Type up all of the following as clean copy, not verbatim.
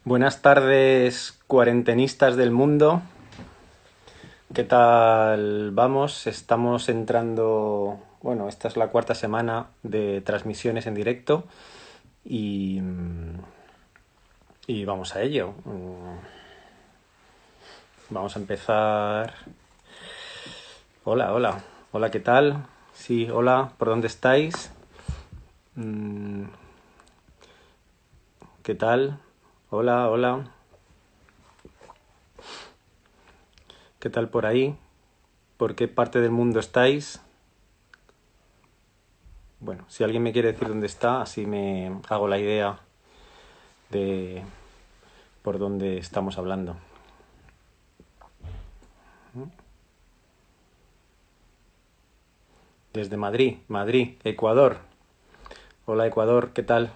Buenas tardes, cuarentenistas del mundo. ¿Qué tal vamos? Estamos entrando, bueno, esta es la cuarta semana de transmisiones en directo y, y vamos a ello. Vamos a empezar. Hola, hola. Hola, ¿qué tal? Sí, hola, ¿por dónde estáis? ¿Qué tal? Hola, hola. ¿Qué tal por ahí? ¿Por qué parte del mundo estáis? Bueno, si alguien me quiere decir dónde está, así me hago la idea de por dónde estamos hablando. Desde Madrid, Madrid, Ecuador. Hola Ecuador, ¿qué tal?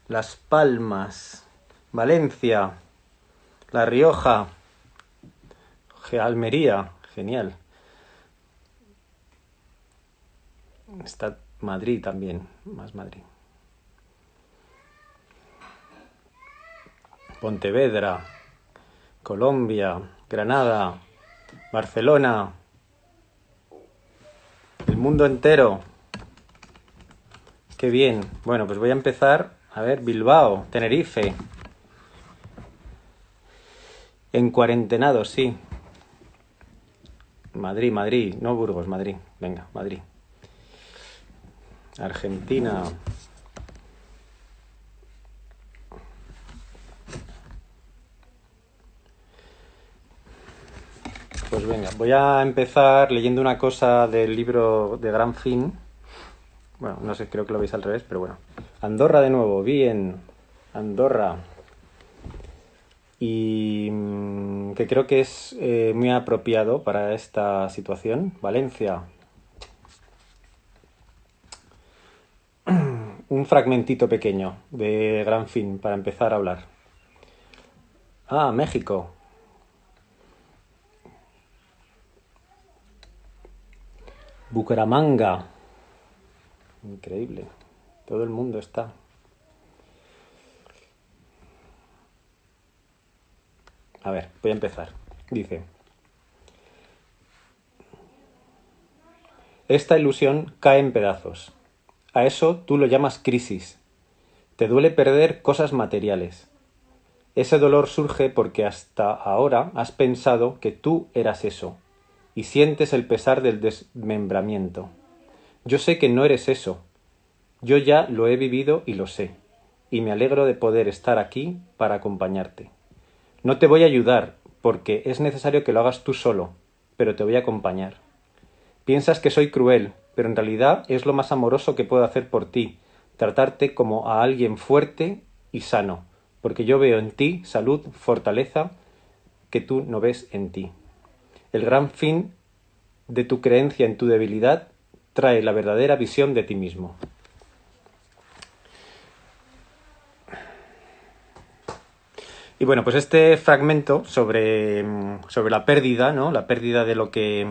Las Palmas, Valencia, La Rioja, Almería, genial. Está Madrid también, más Madrid. Pontevedra, Colombia, Granada, Barcelona, el mundo entero. Qué bien. Bueno, pues voy a empezar. A ver, Bilbao, Tenerife. En cuarentenado, sí. Madrid, Madrid, no Burgos, Madrid. Venga, Madrid. Argentina. Pues venga, voy a empezar leyendo una cosa del libro de Gran Fin. Bueno, no sé, creo que lo veis al revés, pero bueno. Andorra de nuevo, bien. Andorra. Y que creo que es muy apropiado para esta situación. Valencia. Un fragmentito pequeño de Gran Fin para empezar a hablar. Ah, México. Bucaramanga. Increíble. Todo el mundo está. A ver, voy a empezar. Dice, esta ilusión cae en pedazos. A eso tú lo llamas crisis. Te duele perder cosas materiales. Ese dolor surge porque hasta ahora has pensado que tú eras eso y sientes el pesar del desmembramiento. Yo sé que no eres eso. Yo ya lo he vivido y lo sé. Y me alegro de poder estar aquí para acompañarte. No te voy a ayudar porque es necesario que lo hagas tú solo, pero te voy a acompañar. Piensas que soy cruel, pero en realidad es lo más amoroso que puedo hacer por ti, tratarte como a alguien fuerte y sano, porque yo veo en ti salud, fortaleza que tú no ves en ti. El gran fin de tu creencia en tu debilidad trae la verdadera visión de ti mismo. Y bueno, pues este fragmento sobre la pérdida, ¿no? La pérdida de lo que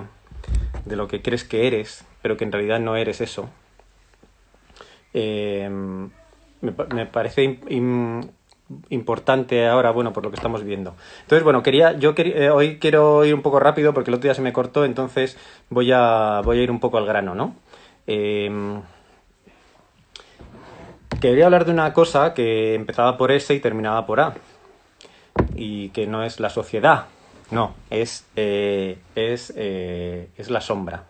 crees que eres, pero que en realidad no eres eso. Me parece importante ahora, bueno, por lo que estamos viendo. Entonces, bueno, hoy quiero ir un poco rápido porque el otro día se me cortó, entonces voy a ir un poco al grano, ¿no? Quería hablar de una cosa que empezaba por S y terminaba por A, y que no es la sociedad, no, es la sombra.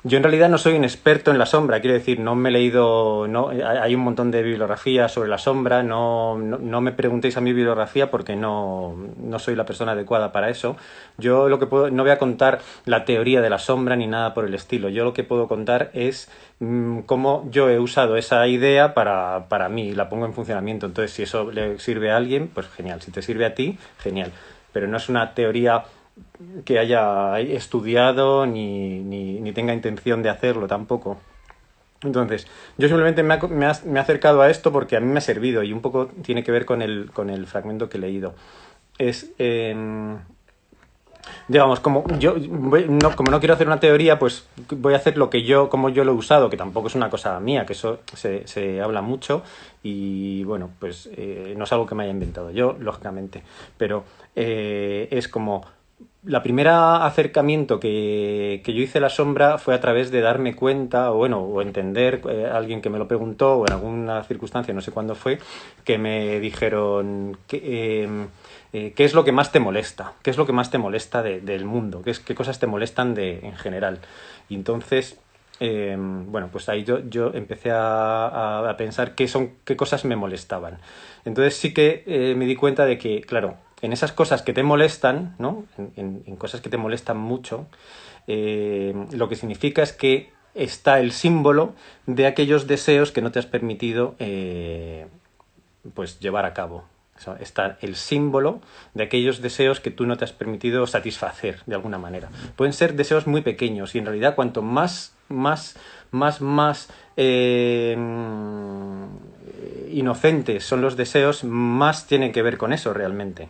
Yo en realidad no soy un experto en la sombra, quiero decir, no me he leído, no, hay un montón de bibliografía sobre la sombra, no me preguntéis a mi bibliografía porque no soy la persona adecuada para eso. Yo lo que puedo, no voy a contar la teoría de la sombra ni nada por el estilo, yo lo que puedo contar es cómo yo he usado esa idea para mí y la pongo en funcionamiento. Entonces, si eso le sirve a alguien, pues genial, si te sirve a ti, genial, pero no es una teoría que haya estudiado ni tenga intención de hacerlo tampoco. Entonces, yo simplemente me he acercado a esto porque a mí me ha servido y un poco tiene que ver con el fragmento que he leído. Es Digamos, como no quiero hacer una teoría, pues voy a hacer como yo lo he usado, que tampoco es una cosa mía, que eso se habla mucho y bueno, pues no es algo que me haya inventado yo, lógicamente, pero es como la primera acercamiento que yo hice a la sombra fue a través de darme cuenta, o entender, alguien que me lo preguntó, o en alguna circunstancia, no sé cuándo fue, que me dijeron ¿qué es lo que más te molesta? ¿Qué es lo que más te molesta del mundo? ¿Qué cosas te molestan en general? Y entonces, bueno, pues ahí yo empecé a pensar qué cosas me molestaban. Entonces sí que me di cuenta de que, claro, en esas cosas que te molestan, ¿no? En cosas que te molestan mucho, lo que significa es que está el símbolo de aquellos deseos que no te has permitido pues llevar a cabo. O sea, está el símbolo de aquellos deseos que tú no te has permitido satisfacer de alguna manera. Pueden ser deseos muy pequeños y en realidad cuanto más inocentes son los deseos, más tienen que ver con eso realmente.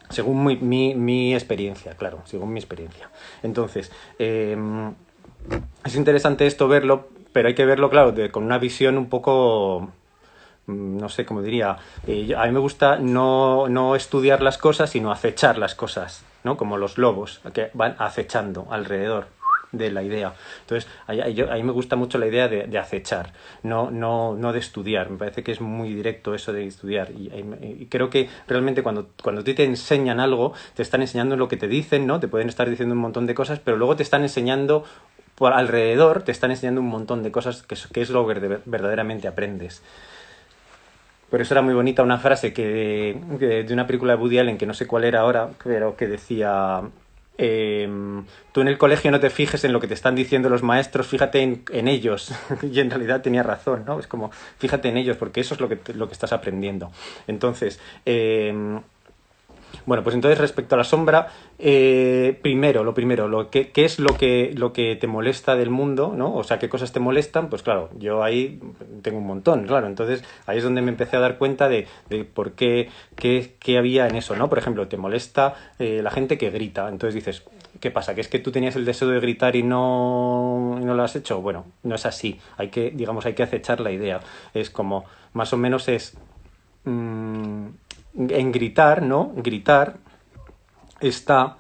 Según mi experiencia, claro, según mi experiencia. Entonces, es interesante esto verlo, pero hay que verlo, claro, con una visión un poco, no sé cómo diría, a mí me gusta no estudiar las cosas, sino acechar las cosas, ¿no? Como los lobos que van acechando alrededor de la idea. Entonces, a mí me gusta mucho la idea de acechar, no de estudiar. Me parece que es muy directo eso de estudiar. Y creo que realmente cuando a ti te enseñan algo, te están enseñando lo que te dicen, ¿no? Te pueden estar diciendo un montón de cosas, pero luego te están enseñando por alrededor, te están enseñando un montón de cosas que es lo que verdaderamente aprendes. Por eso era muy bonita una frase de una película de Woody Allen, que no sé cuál era ahora, pero que decía, tú en el colegio no te fijes en lo que te están diciendo los maestros, fíjate en ellos. Y en realidad tenía razón, ¿no? Es como, fíjate en ellos, porque eso es lo que estás aprendiendo. Entonces, bueno, pues entonces respecto a la sombra, lo primero, ¿qué es lo que te molesta del mundo, ¿no? O sea, ¿qué cosas te molestan? Pues claro, yo ahí tengo un montón, claro. Entonces ahí es donde me empecé a dar cuenta de por qué había en eso, ¿no? Por ejemplo, te molesta la gente que grita. Entonces dices, ¿qué pasa? ¿Que es que tú tenías el deseo de gritar y no lo has hecho? Bueno, no es así. Hay que acechar la idea. Es como, más o menos es... en gritar, ¿no? Gritar está,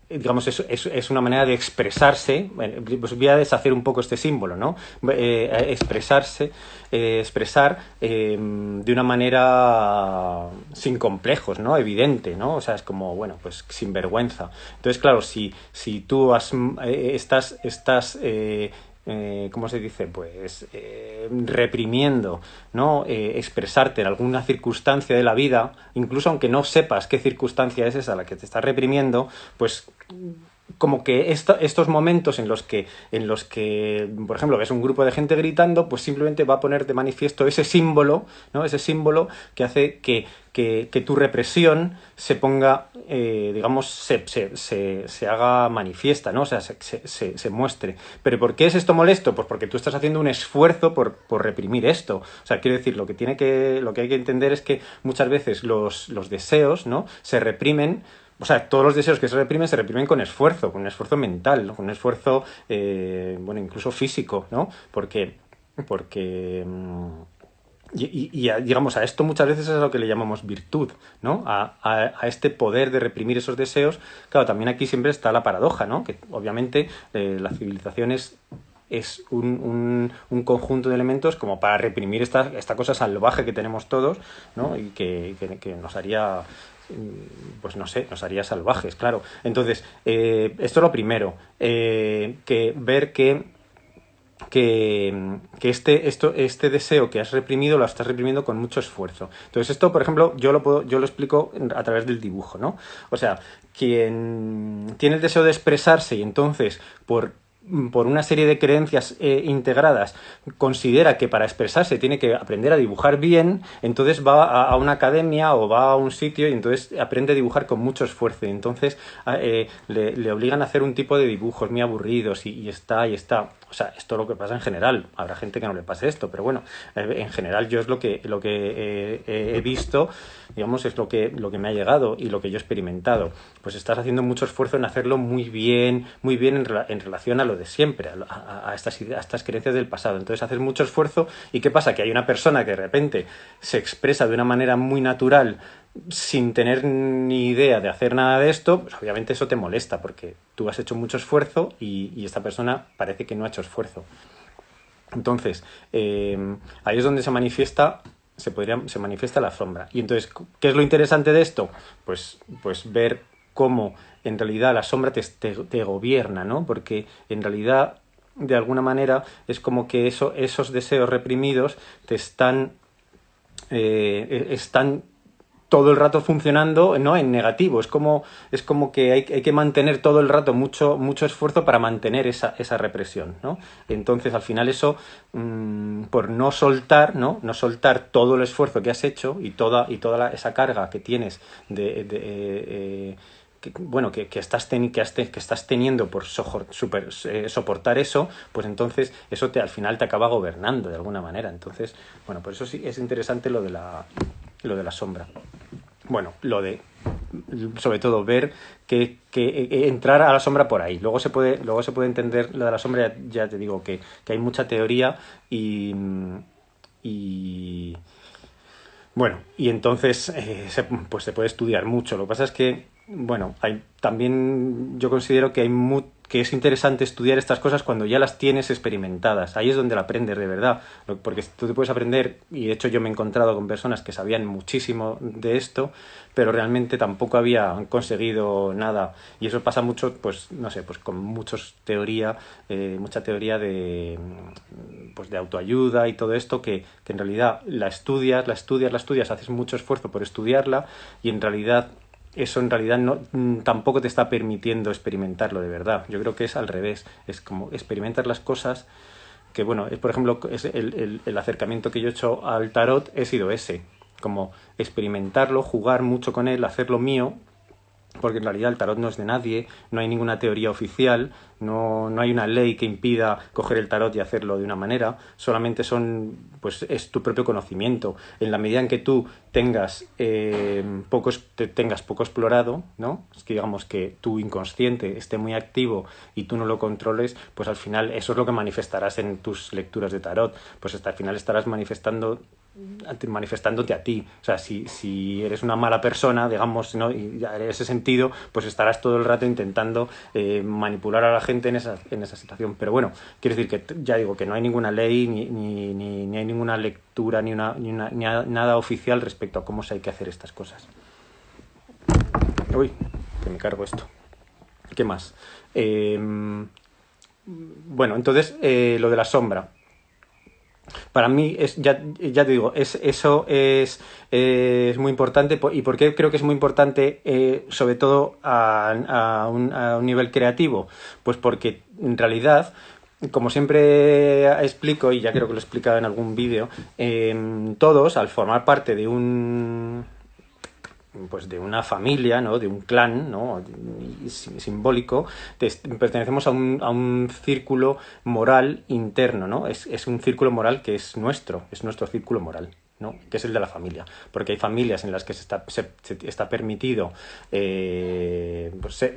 digamos, es una manera de expresarse. Bueno, pues voy a deshacer un poco este símbolo, ¿no? Expresar de una manera sin complejos, ¿no? Evidente, ¿no? O sea, es como, bueno, pues sin vergüenza. Entonces, claro, si tú estás ¿cómo se dice? Pues reprimiendo, ¿no? Expresarte en alguna circunstancia de la vida, incluso aunque no sepas qué circunstancia es esa la que te está reprimiendo, pues como que estos momentos en los que, por ejemplo, ves un grupo de gente gritando, pues simplemente va a poner de manifiesto ese símbolo, ¿no? Ese símbolo que hace que tu represión se ponga, digamos, se haga manifiesta, ¿no? O sea, se muestre. ¿Pero por qué es esto molesto? Pues porque tú estás haciendo un esfuerzo por reprimir esto. O sea, quiero decir, lo que hay que entender es que muchas veces los deseos, ¿no? Se reprimen. O sea, todos los deseos que se reprimen con un esfuerzo mental, ¿no? Con un esfuerzo, bueno, incluso físico, ¿no? Porque digamos, a esto muchas veces es a lo que le llamamos virtud, ¿no? A este poder de reprimir esos deseos. Claro, también aquí siempre está la paradoja, ¿no? Que obviamente la civilización es un conjunto de elementos como para reprimir esta cosa salvaje que tenemos todos, ¿no? Y que nos haría, pues no sé, nos haría salvajes, claro. Entonces, esto es lo primero, que ver que este deseo que has reprimido lo estás reprimiendo con mucho esfuerzo. Entonces esto, por ejemplo, yo lo explico a través del dibujo, ¿no? O sea, quien tiene el deseo de expresarse y entonces por por una serie de creencias integradas, considera que para expresarse tiene que aprender a dibujar bien, entonces va a una academia o va a un sitio y entonces aprende a dibujar con mucho esfuerzo. Y entonces le obligan a hacer un tipo de dibujos muy aburridos y está. O sea, esto es lo que pasa en general. Habrá gente que no le pase esto, pero bueno, en general yo es lo que he visto, digamos, es lo que me ha llegado y lo que yo he experimentado. Pues estás haciendo mucho esfuerzo en hacerlo muy bien en relación a lo de siempre, a estas creencias del pasado. Entonces haces mucho esfuerzo y ¿qué pasa? Que hay una persona que de repente se expresa de una manera muy natural sin tener ni idea de hacer nada de esto, pues obviamente eso te molesta porque tú has hecho mucho esfuerzo y esta persona parece que no ha hecho esfuerzo. Entonces, ahí es donde se manifiesta la sombra. Y entonces, ¿qué es lo interesante de esto? Pues ver cómo en realidad la sombra te gobierna, ¿no? Porque en realidad, de alguna manera, es como que esos deseos reprimidos te están todo el rato funcionando, ¿no? En negativo. Es como que hay que mantener todo el rato mucho esfuerzo para mantener esa represión, ¿no? Entonces, al final eso, por no soltar, ¿no? No soltar todo el esfuerzo que has hecho y toda esa carga que tienes que estás teniendo por soportar eso, pues entonces eso al final te acaba gobernando de alguna manera. Entonces, bueno, por eso sí es interesante lo de la sombra. Bueno, sobre todo ver que entrar a la sombra por ahí. Luego se puede entender lo de la sombra, ya te digo que hay mucha teoría y bueno, y entonces pues se puede estudiar mucho. Lo que pasa es que, bueno, también yo considero que que es interesante estudiar estas cosas cuando ya las tienes experimentadas. Ahí es donde la aprendes de verdad. Porque tú te puedes aprender, y de hecho yo me he encontrado con personas que sabían muchísimo de esto, pero realmente tampoco habían conseguido nada. Y eso pasa mucho, pues, no sé, pues con mucha teoría de autoayuda y todo esto, que en realidad la estudias, haces mucho esfuerzo por estudiarla y en realidad eso no, tampoco te está permitiendo experimentarlo de verdad. Yo creo que es al revés, es como experimentar las cosas que, bueno, por ejemplo, es el acercamiento que yo he hecho al tarot he sido ese, como experimentarlo, jugar mucho con él, hacerlo mío, porque en realidad el tarot no es de nadie, no hay ninguna teoría oficial, no hay una ley que impida coger el tarot y hacerlo de una manera, solamente es tu propio conocimiento. En la medida en que tú tengas poco explorado, ¿no? Es que digamos que tu inconsciente esté muy activo y tú no lo controles, pues al final eso es lo que manifestarás en tus lecturas de tarot, pues hasta el final estarás manifestándote a ti. O sea, si eres una mala persona, digamos, ¿no? Y en ese sentido, pues estarás todo el rato intentando manipular a la gente en esa situación. Pero bueno, quiero decir que ya digo que no hay ninguna ley ni hay ninguna lectura ni nada oficial respecto a cómo se hay que hacer estas cosas. Uy, que me cargo esto. ¿Qué más? Bueno, entonces lo de la sombra. Para mí, ya te digo, eso es muy importante. ¿Y por qué creo que es muy importante, sobre todo a un nivel creativo? Pues porque en realidad, como siempre explico, y ya creo que lo he explicado en algún vídeo, todos, al formar parte de de una familia, ¿no? De un clan, ¿no? Simbólico, pertenecemos a un círculo moral interno, ¿no? Es un círculo moral que es nuestro círculo moral, ¿no? Que es el de la familia, porque hay familias en las que se está permitido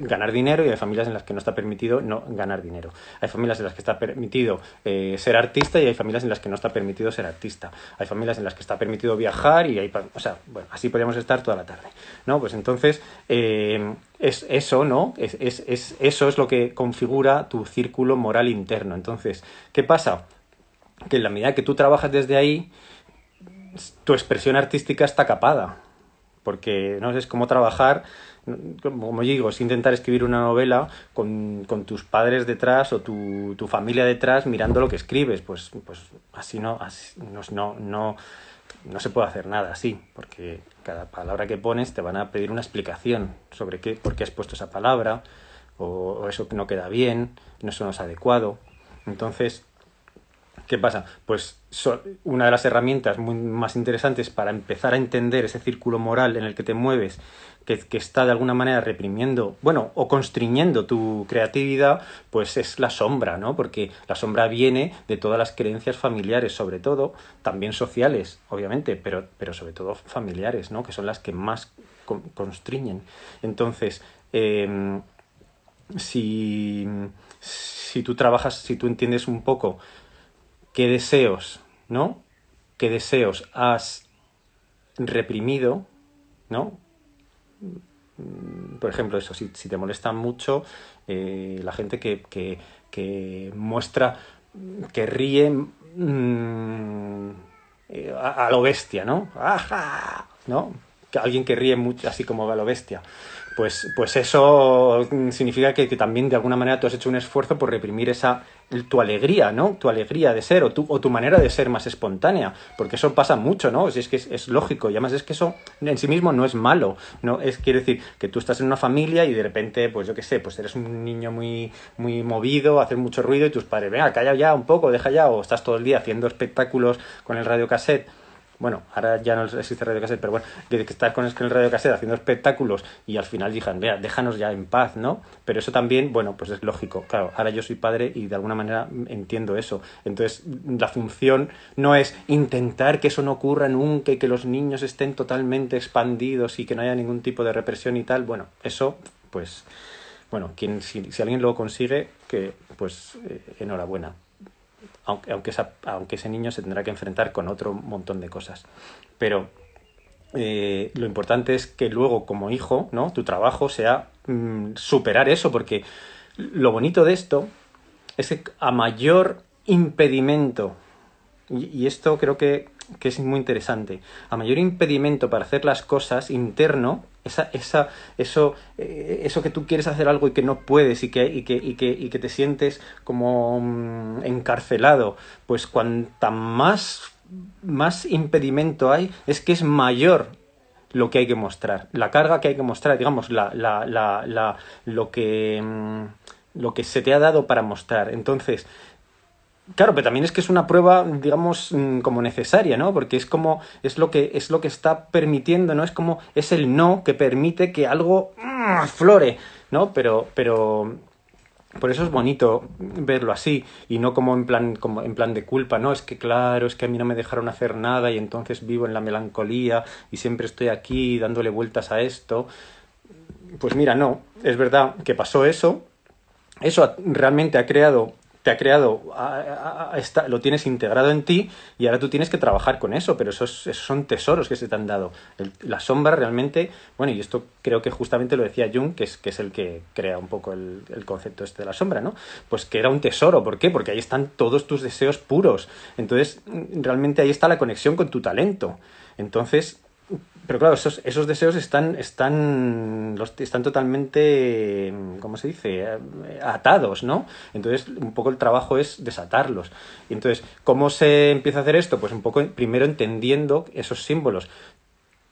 ganar dinero y hay familias en las que no está permitido no ganar dinero. Hay familias en las que está permitido ser artista y hay familias en las que no está permitido ser artista. Hay familias en las que está permitido viajar y así podríamos estar toda la tarde, ¿no? Pues entonces es eso, ¿no? Eso es lo que configura tu círculo moral interno. Entonces, ¿qué pasa? Que en la medida que tú trabajas desde ahí, tu expresión artística está capada, porque no sé, es como trabajar, como digo, es intentar escribir una novela con tus padres detrás o tu familia detrás mirando lo que escribes, pues así no se puede hacer nada así, porque cada palabra que pones te van a pedir una explicación sobre por qué has puesto esa palabra, o eso no queda bien, eso no es adecuado. Entonces, ¿qué pasa? Pues una de las herramientas más interesantes para empezar a entender ese círculo moral en el que te mueves, que está de alguna manera reprimiendo, bueno, o constriñendo tu creatividad, pues es la sombra, ¿no? Porque la sombra viene de todas las creencias familiares, sobre todo, también sociales, obviamente, pero sobre todo familiares, ¿no? Que son las que más constriñen. Entonces, si tú trabajas, si tú entiendes un poco qué deseos, ¿no? ¿Qué deseos has reprimido, ¿no? Por ejemplo, eso, si te molesta mucho la gente que muestra, que ríe a lo bestia, ¿no? ¡Ajá! ¿No? Alguien que ríe mucho, así como a lo bestia. Pues eso significa que también de alguna manera tú has hecho un esfuerzo por reprimir tu alegría, ¿no? Tu alegría de ser o tu manera de ser más espontánea, porque eso pasa mucho, ¿no? Si es que es lógico, y además es que eso en sí mismo no es malo, ¿no? Quiere decir que tú estás en una familia y de repente, pues yo qué sé, pues eres un niño muy, muy movido, haces mucho ruido y tus padres, venga, calla ya un poco, deja ya, o estás todo el día haciendo espectáculos con el radiocassette. Bueno, ahora ya no existe radio cassette, pero bueno, que estás con el radio cassette haciendo espectáculos y al final digan, vea, déjanos ya en paz, ¿no? Pero eso también, bueno, pues es lógico. Claro, ahora yo soy padre y de alguna manera entiendo eso. Entonces, la función no es intentar que eso no ocurra nunca y que los niños estén totalmente expandidos y que no haya ningún tipo de represión y tal. Bueno, eso, pues, bueno, si alguien lo consigue, que pues enhorabuena. Aunque ese niño se tendrá que enfrentar con otro montón de cosas. Pero lo importante es que luego, como hijo, ¿no? Tu trabajo sea superar eso, porque lo bonito de esto es que a mayor impedimento, y esto creo que es muy interesante, a mayor impedimento para hacer las cosas interno, eso que tú quieres hacer algo y que no puedes y que te sientes como encarcelado, pues cuanta más impedimento hay, es que es mayor lo que hay que mostrar, la carga que hay que mostrar, digamos, lo que se te ha dado para mostrar. Entonces, claro, pero también es que es una prueba, digamos, como necesaria, ¿no? Porque es lo que está permitiendo, ¿no? Es el no que permite que algo flore, ¿no? Pero por eso es bonito verlo así y no como en plan de culpa, ¿no? Es que claro, es que a mí no me dejaron hacer nada y entonces vivo en la melancolía y siempre estoy aquí dándole vueltas a esto. Pues mira, no, es verdad que pasó eso. Eso realmente te ha creado, lo tienes integrado en ti y ahora tú tienes que trabajar con eso, pero esos son tesoros que se te han dado. La sombra realmente, bueno, y esto creo que justamente lo decía Jung, que es el que crea un poco el concepto este de la sombra, ¿no? Pues que era un tesoro. ¿Por qué? Porque ahí están todos tus deseos puros. Entonces, realmente ahí está la conexión con tu talento. Entonces, pero claro, esos deseos están totalmente, ¿cómo se dice? Atados, ¿no? Entonces, un poco el trabajo es desatarlos. Y entonces, ¿cómo se empieza a hacer esto? Pues un poco primero entendiendo esos símbolos,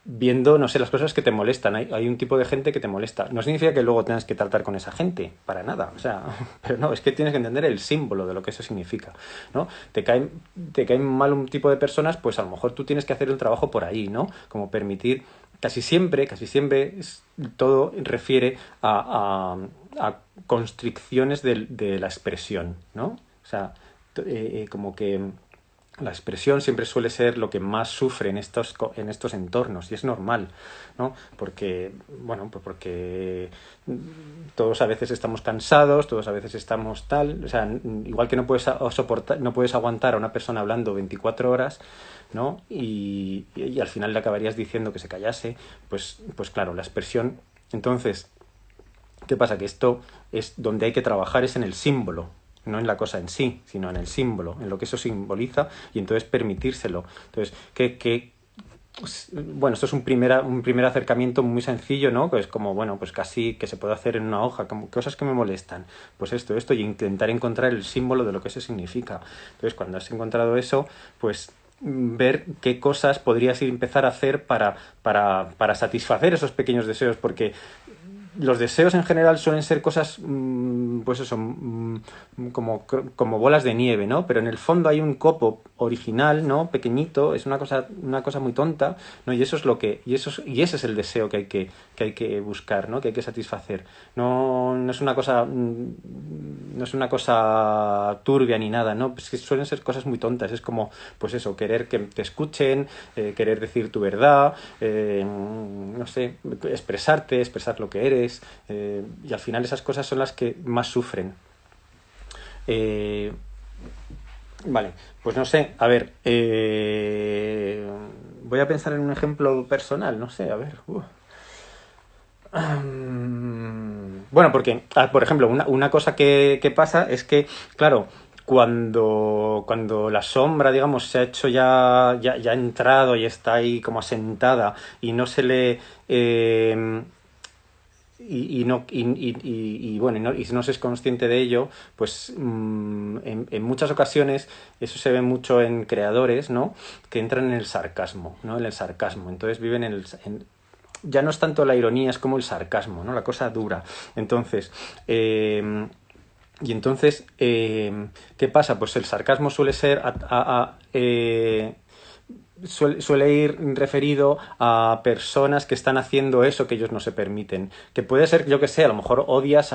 viendo, no sé, las cosas que te molestan. Hay un tipo de gente que te molesta. No significa que luego tengas que tratar con esa gente, para nada. O sea, pero no, es que tienes que entender el símbolo de lo que eso significa, ¿no? Te caen mal un tipo de personas, pues a lo mejor tú tienes que hacer el trabajo por ahí, ¿no? Como permitir, casi siempre, todo refiere a constricciones de la expresión, ¿no? O sea, como que la expresión siempre suele ser lo que más sufre en estos entornos y es normal, ¿no? Porque, bueno, pues porque todos a veces estamos cansados, todos a veces estamos tal, o sea, igual que no puedes soportar, no puedes aguantar a una persona hablando 24 horas, ¿no? Y al final le acabarías diciendo que se callase, pues claro, la expresión. Entonces, ¿qué pasa? Que esto es donde hay que trabajar, es en el símbolo, no en la cosa en sí, sino en el símbolo, en lo que eso simboliza y entonces permitírselo. Entonces, bueno, esto es un primer acercamiento muy sencillo, ¿no? Que es como, bueno, pues casi que se puede hacer en una hoja, como cosas que me molestan. Pues esto, y intentar encontrar el símbolo de lo que eso significa. Entonces, cuando has encontrado eso, pues ver qué cosas podrías empezar a hacer para satisfacer esos pequeños deseos, porque los deseos en general suelen ser cosas, pues eso, como bolas de nieve, ¿no? Pero en el fondo hay un copo original, ¿no? Pequeñito, es una cosa muy tonta, ¿no? Y eso es lo que, y ese es el deseo que hay que buscar, ¿no? Que hay que satisfacer. No es una cosa, no es una cosa turbia ni nada, ¿no? Es que suelen ser cosas muy tontas. Es como, pues eso, querer que te escuchen, querer decir tu verdad, no sé, expresar lo que eres, y al final esas cosas son las que más sufren. Vale, pues no sé, a ver, voy a pensar en un ejemplo personal, no sé, a ver. Bueno, porque, por ejemplo, una cosa que pasa es que, claro, cuando la sombra, digamos, se ha hecho ya ha entrado y está ahí como asentada y no se le... bueno, y si no se es consciente de ello, pues en muchas ocasiones eso se ve mucho en creadores, ¿no? Que entran en el sarcasmo, ¿no? En el sarcasmo. Entonces viven ya no es tanto la ironía, es como el sarcasmo, ¿no? La cosa dura. Entonces, ¿qué pasa? Pues el sarcasmo suele ser suele ir referido a personas que están haciendo eso que ellos no se permiten. Que puede ser, yo que sé, a lo mejor odias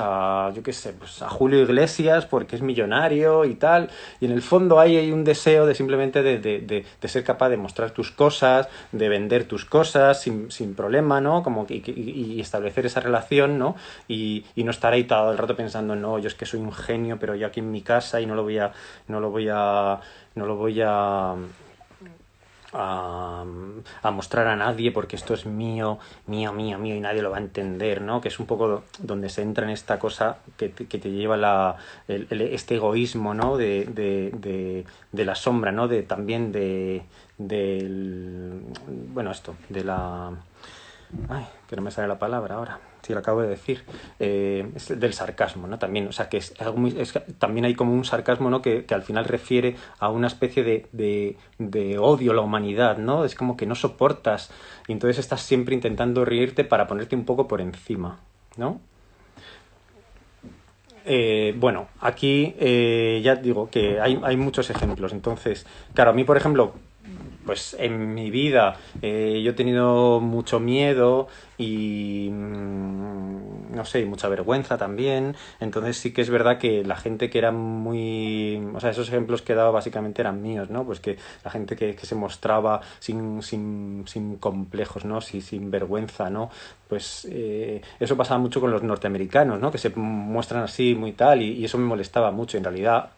yo que sé, pues a Julio Iglesias porque es millonario y tal, y en el fondo hay un deseo de simplemente de ser capaz de mostrar tus cosas, de vender tus cosas sin problema, ¿no? Como y establecer esa relación, ¿no? Y no estar ahí todo el rato pensando, no, yo es que soy un genio, pero yo aquí en mi casa y no lo voy a mostrar a nadie porque esto es mío y nadie lo va a entender, ¿no? Que es un poco donde se entra en esta cosa que te lleva este egoísmo, ¿no? De la sombra, ¿no? También bueno, esto, de la... Ay, que no me sale la palabra ahora, si lo acabo de decir, es del sarcasmo, ¿no? También, o sea, que es algo también hay como un sarcasmo, ¿no? Que al final refiere a una especie de odio a la humanidad, ¿no? Es como que no soportas y entonces estás siempre intentando reírte para ponerte un poco por encima, ¿no? Bueno, aquí ya digo que hay muchos ejemplos. Entonces, claro, a mí, por ejemplo, pues en mi vida yo he tenido mucho miedo y no sé, y mucha vergüenza también. Entonces sí que es verdad que la gente que era muy... O sea, esos ejemplos que he dado básicamente eran míos, ¿no? Pues que la gente que se mostraba sin complejos, ¿no? Sin vergüenza, ¿no? Pues eso pasaba mucho con los norteamericanos, ¿no? Que se muestran así muy tal y eso me molestaba mucho. En realidad,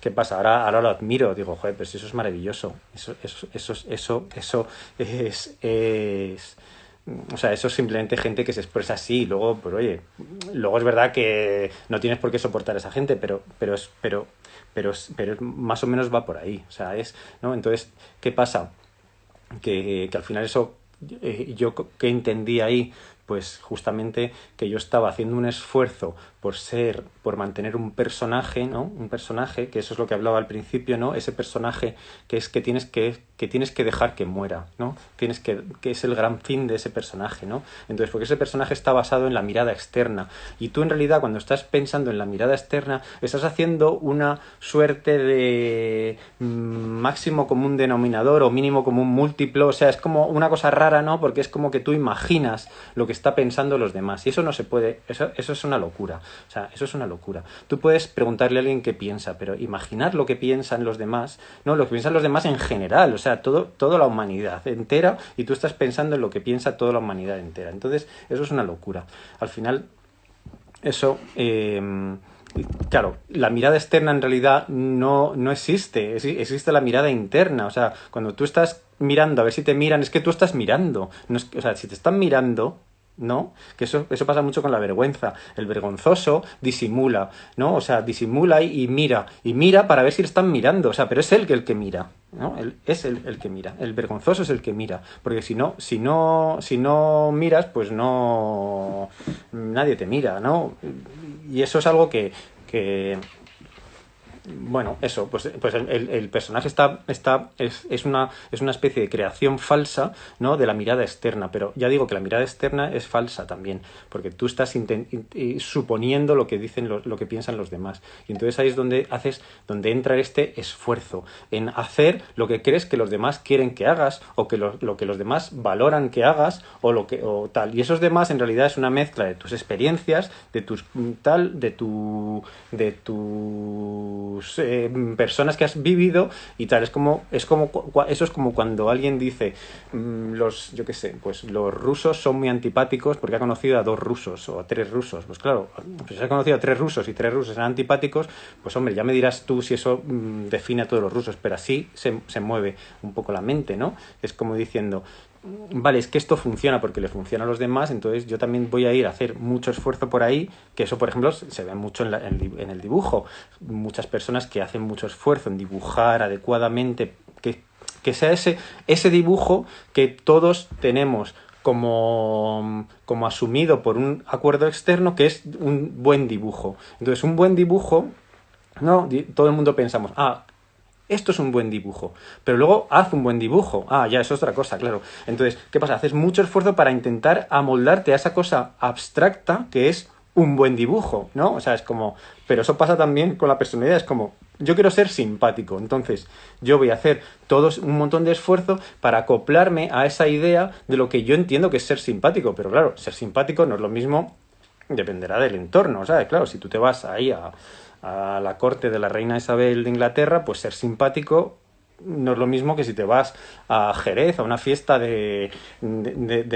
¿qué pasa? Ahora lo admiro, digo, joder, pues eso es maravilloso. Eso es o sea, eso es simplemente gente que se expresa así. Luego, pues oye, luego es verdad que no tienes por qué soportar a esa gente, pero más o menos va por ahí. O sea, ¿no? Entonces, ¿qué pasa? Que al final eso, yo que entendí ahí, pues justamente que yo estaba haciendo un esfuerzo por mantener un personaje, ¿no? Un personaje, que eso es lo que hablaba al principio, ¿no? Ese personaje que es que tienes que dejar que muera, ¿no? Que es el gran fin de ese personaje, ¿no? Entonces, porque ese personaje está basado en la mirada externa. Y tú en realidad cuando estás pensando en la mirada externa, estás haciendo una suerte de máximo común denominador o mínimo común múltiplo. O sea, es como una cosa rara, ¿no? Porque es como que tú imaginas lo que está pensando los demás. Y eso no se puede, eso es una locura. O sea, eso es una locura. Tú puedes preguntarle a alguien qué piensa, pero imaginar lo que piensan los demás, no, lo que piensan los demás en general, o sea, toda la humanidad entera, y tú estás pensando en lo que piensa toda la humanidad entera. Entonces, eso es una locura. Al final, eso... claro, la mirada externa en realidad no existe, existe la mirada interna. O sea, cuando tú estás mirando a ver si te miran, es que tú estás mirando. No es, o sea, si te están mirando, ¿no? Que eso pasa mucho con la vergüenza. El vergonzoso disimula, ¿no? O sea, disimula y mira para ver si le están mirando. O sea, pero es él el que mira, ¿no? Él es el que mira. El vergonzoso es el que mira. Porque si no miras, pues no... Nadie te mira, ¿no? Y eso es algo que bueno, eso, pues el personaje es una especie de creación falsa, ¿no? De la mirada externa, pero ya digo que la mirada externa es falsa también, porque tú estás suponiendo lo que dicen, lo que piensan los demás. Y entonces ahí es donde entra este esfuerzo, en hacer lo que crees que los demás quieren que hagas, o que lo que los demás valoran que hagas, o tal. Y esos demás en realidad es una mezcla de tus experiencias, de tus tal, de tus personas que has vivido y tal. Eso es como cuando alguien dice, yo qué sé, pues los rusos son muy antipáticos porque ha conocido a 2 rusos o a 3 rusos. Pues claro, pues si has conocido a 3 rusos y 3 rusos eran antipáticos, pues hombre, ya me dirás tú si eso define a todos los rusos, pero así se mueve un poco la mente, ¿no? Es como diciendo, vale, es que esto funciona porque le funciona a los demás, entonces yo también voy a ir a hacer mucho esfuerzo por ahí, que eso, por ejemplo, se ve mucho en el dibujo. Muchas personas que hacen mucho esfuerzo en dibujar adecuadamente, que sea ese dibujo que todos tenemos como asumido por un acuerdo externo, que es un buen dibujo. Entonces, un buen dibujo, ¿no? Todo el mundo pensamos, esto es un buen dibujo, pero luego haz un buen dibujo. Ya, eso es otra cosa, claro. Entonces, ¿qué pasa? Haces mucho esfuerzo para intentar amoldarte a esa cosa abstracta que es un buen dibujo, ¿no? O sea, es como... Pero eso pasa también con la personalidad, es como... Yo quiero ser simpático, entonces yo voy a hacer un montón de esfuerzo para acoplarme a esa idea de lo que yo entiendo que es ser simpático. Pero claro, ser simpático no es lo mismo, dependerá del entorno, ¿sabes? Claro, si tú te vas ahí a la corte de la reina Isabel de Inglaterra, pues ser simpático no es lo mismo que si te vas a Jerez, a una fiesta de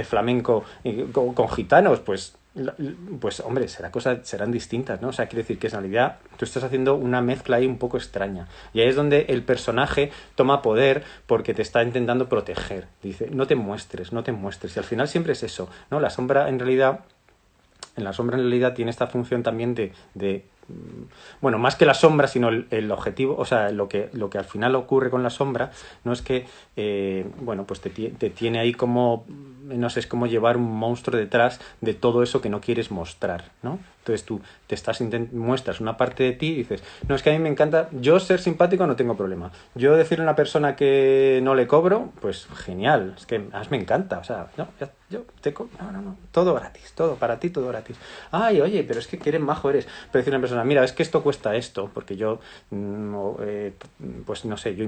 flamenco con gitanos, pues hombre, serán distintas, ¿no? O sea, quiere decir que en realidad tú estás haciendo una mezcla ahí un poco extraña. Y ahí es donde el personaje toma poder porque te está intentando proteger. Dice, no te muestres, no te muestres. Y al final siempre es eso, ¿no? La sombra en realidad tiene esta función también bueno, más que la sombra, sino el objetivo, o sea, lo que al final ocurre con la sombra, no es que, bueno, pues te tiene ahí como, no sé, es como llevar un monstruo detrás de todo eso que no quieres mostrar, ¿no? Entonces tú muestras una parte de ti y dices, no, es que a mí me encanta, yo ser simpático no tengo problema. Yo decirle a una persona que no le cobro, pues genial, es que más me encanta, o sea, no, no, todo gratis, todo para ti, todo gratis. Ay, oye, pero es que eres majo, eres. Pero decirle a una persona, mira, es que esto cuesta esto, porque yo, pues no sé, yo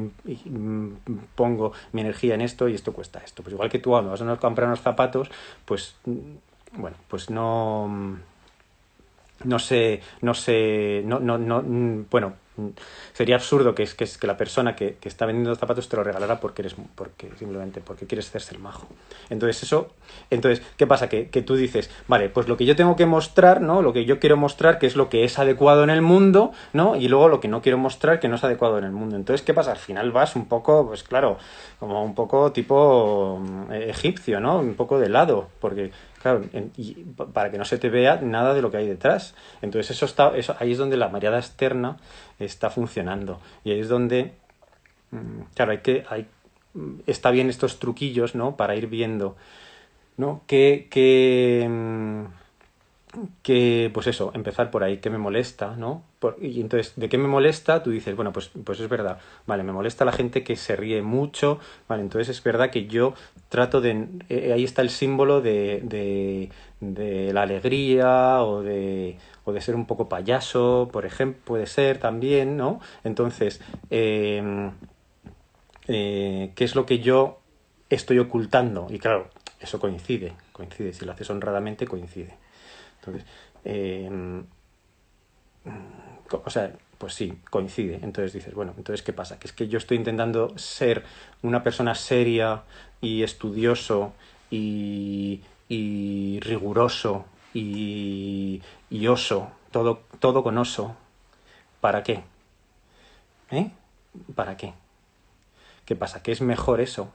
pongo mi energía en esto y esto cuesta esto. Pues igual que tú cuando vas a comprar unos zapatos, pues, bueno, pues bueno, sería absurdo que la persona que está vendiendo los zapatos te lo regalara simplemente porque quieres hacerse el majo. Entonces, ¿qué pasa? Que tú dices, vale, pues lo que yo tengo que mostrar, ¿no? Lo que yo quiero mostrar, que es lo que es adecuado en el mundo, ¿no? Y luego lo que no quiero mostrar, que no es adecuado en el mundo. Entonces, ¿qué pasa? Al final vas un poco, pues claro, como un poco tipo egipcio, ¿no? Un poco de lado, porque claro, y para que no se te vea nada de lo que hay detrás. Entonces ahí es donde la mirada externa está funcionando. Y ahí es donde, claro, está bien estos truquillos, ¿no? Para ir viendo, ¿no? Pues eso, empezar por ahí, ¿qué me molesta, ¿no? Y entonces, ¿de qué me molesta? Tú dices, bueno, pues es verdad, vale, me molesta la gente que se ríe mucho, vale, entonces es verdad que yo trato ahí está el símbolo de la alegría o de ser un poco payaso, por ejemplo, puede ser también, ¿no? Entonces, ¿qué es lo que yo estoy ocultando? Y claro, eso coincide, si lo haces honradamente, coincide. Entonces, o sea, pues sí, coincide. Entonces dices, bueno, entonces ¿qué pasa? Que es que yo estoy intentando ser una persona seria y estudioso y riguroso y oso, todo con oso. ¿Para qué? ¿Eh? ¿Para qué? ¿Qué pasa? ¿Que es mejor eso?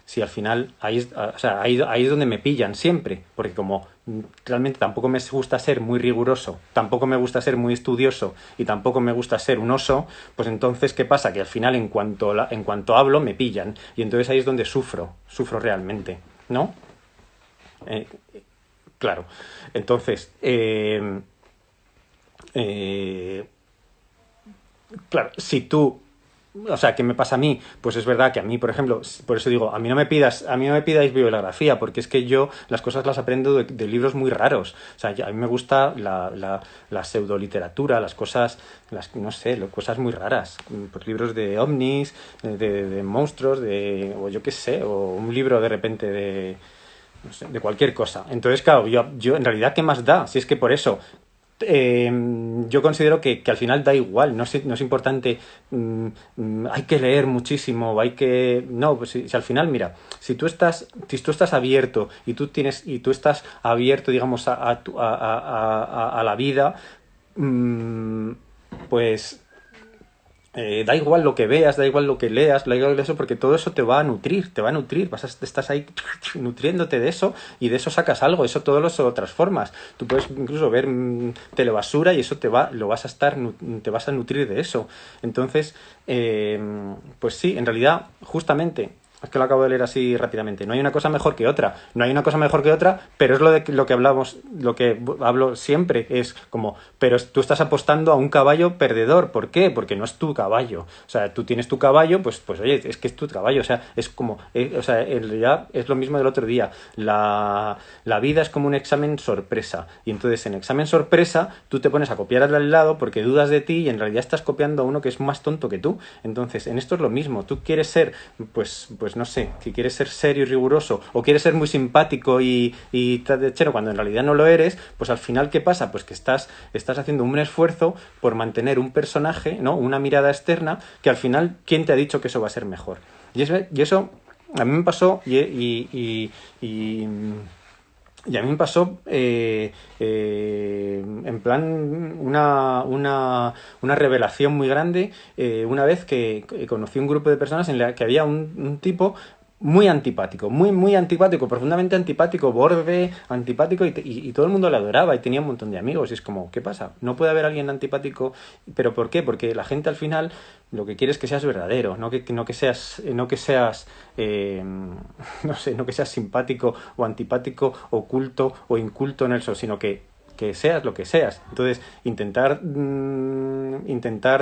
Si al final ahí es donde me pillan siempre, porque como realmente tampoco me gusta ser muy riguroso, tampoco me gusta ser muy estudioso y tampoco me gusta ser un oso, pues entonces ¿qué pasa? Que al final en cuanto hablo me pillan y entonces ahí es donde sufro realmente, ¿no? Eh, claro, entonces eh, claro, si tú, o sea, ¿qué me pasa a mí? Pues es verdad que a mí, por ejemplo, por eso digo, a mí no me pidáis bibliografía, porque es que yo las cosas las aprendo de libros muy raros. O sea, a mí me gusta la pseudoliteratura, las cosas, no sé, cosas muy raras. Pues libros de ovnis, de monstruos, o yo qué sé, o un libro de repente de, no sé, de cualquier cosa. Entonces, claro, yo en realidad, ¿qué más da? Si es que por eso eh, yo considero que al final da igual, no es importante, hay que leer muchísimo, hay que... No, pues si al final, mira, si tú estás abierto y tú estás abierto, digamos, a la vida, mm, pues da igual lo que veas, da igual lo que leas, da igual eso, porque todo eso te va a nutrir, estás ahí nutriéndote de eso y de eso sacas algo, eso todo lo transformas. Tú puedes incluso ver telebasura y eso te vas a nutrir de eso. Entonces, pues sí, en realidad, justamente, es que lo acabo de leer así rápidamente. No hay una cosa mejor que otra. No hay una cosa mejor que otra, pero es lo que hablamos, lo que hablo siempre. Es como, pero tú estás apostando a un caballo perdedor. ¿Por qué? Porque no es tu caballo. O sea, tú tienes tu caballo, pues oye, es que es tu caballo. O sea, es como, o sea, en realidad es lo mismo del otro día. La vida es como un examen sorpresa. Y entonces en examen sorpresa tú te pones a copiar al lado porque dudas de ti y en realidad estás copiando a uno que es más tonto que tú. Entonces, en esto es lo mismo. Tú quieres ser, pues no sé, si quieres ser serio y riguroso o quieres ser muy simpático y tachero cuando en realidad no lo eres, pues al final, ¿qué pasa? Pues que estás haciendo un esfuerzo por mantener un personaje, ¿no? Una mirada externa que al final, ¿quién te ha dicho que eso va a ser mejor? Y eso a mí me pasó y a mí me pasó en plan una revelación muy grande una vez que conocí un grupo de personas en la que había un tipo muy antipático, muy antipático, profundamente antipático, borde, antipático y todo el mundo le adoraba y tenía un montón de amigos y es como, ¿qué pasa? No puede haber alguien antipático, ¿pero por qué? Porque la gente al final lo que quiere es que seas verdadero, no que seas no sé, no que seas simpático o antipático, oculto o inculto en el sol, sino que seas lo que seas. Entonces, intentar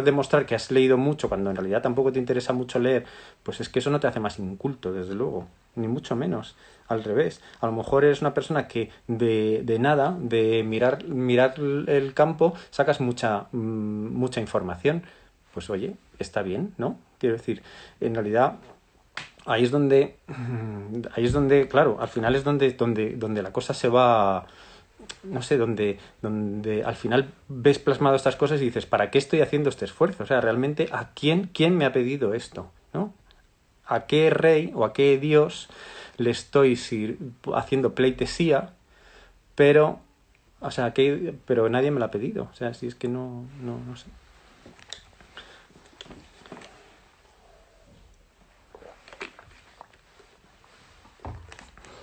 demostrar que has leído mucho cuando en realidad tampoco te interesa mucho leer, pues es que eso no te hace más inculto, desde luego, ni mucho menos. Al revés, a lo mejor eres una persona que de nada, de mirar el campo, sacas mucha información. Pues oye, está bien, ¿no? Quiero decir, en realidad ahí es donde, claro, al final es donde la cosa se va, no sé, donde al final ves plasmado estas cosas y dices, ¿para qué estoy haciendo este esfuerzo? O sea, realmente, ¿quién me ha pedido esto? ¿No? ¿A qué rey o a qué dios le estoy haciendo pleitesía, pero, o sea, pero nadie me lo ha pedido? O sea, si es que no sé.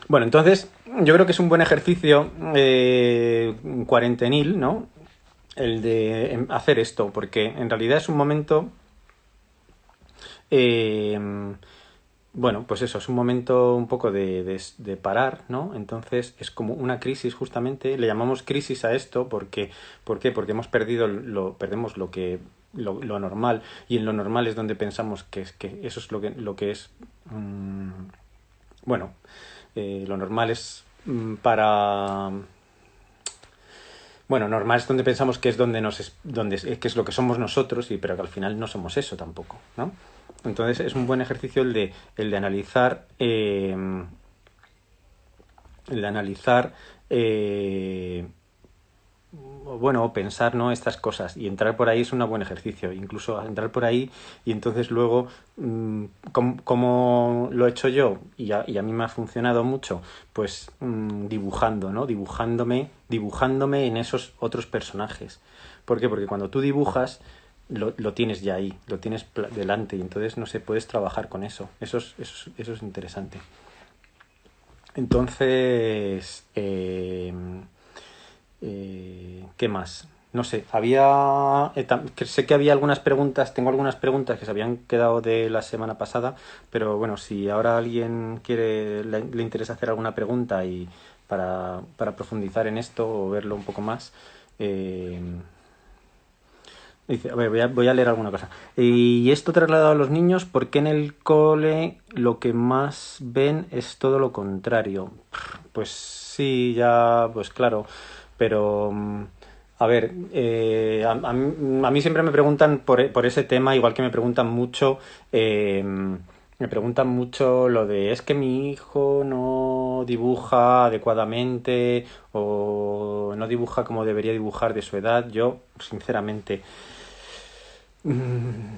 Bueno, entonces yo creo que es un buen ejercicio cuarentenil, ¿no? El de hacer esto, porque en realidad es un momento, eh, bueno, pues eso, es un momento un poco de parar, ¿no? Entonces es como una crisis justamente, le llamamos crisis a esto porque, ¿por qué? Porque perdemos lo normal y en lo normal es donde pensamos que eso es lo que es, bueno, lo normal es bueno, normal es donde pensamos que es que es lo que somos nosotros, pero que al final no somos eso tampoco, ¿no? Entonces es un buen ejercicio el de analizar, eh, bueno, pensar, ¿no? Estas cosas y entrar por ahí es un buen ejercicio, incluso entrar por ahí y entonces luego, como lo he hecho yo y a mí me ha funcionado mucho, pues dibujando, ¿no? Dibujándome en esos otros personajes. ¿Por qué? Porque cuando tú dibujas lo tienes ya ahí, lo tienes delante y entonces, no sé, puedes trabajar con eso. Eso es interesante. Entonces, ¿qué más? No sé, sé que había algunas preguntas, tengo algunas preguntas que se habían quedado de la semana pasada, pero bueno, si ahora alguien le interesa hacer alguna pregunta y para profundizar en esto o verlo un poco más, eh, Dice, a ver, voy a leer alguna cosa. Y esto trasladado a los niños, ¿por qué en el cole lo que más ven es todo lo contrario? Pues sí, ya, pues claro, pero a ver, a mí siempre me preguntan por ese tema, igual que me preguntan mucho lo de es que mi hijo no dibuja adecuadamente o no dibuja como debería dibujar de su edad. Yo, sinceramente,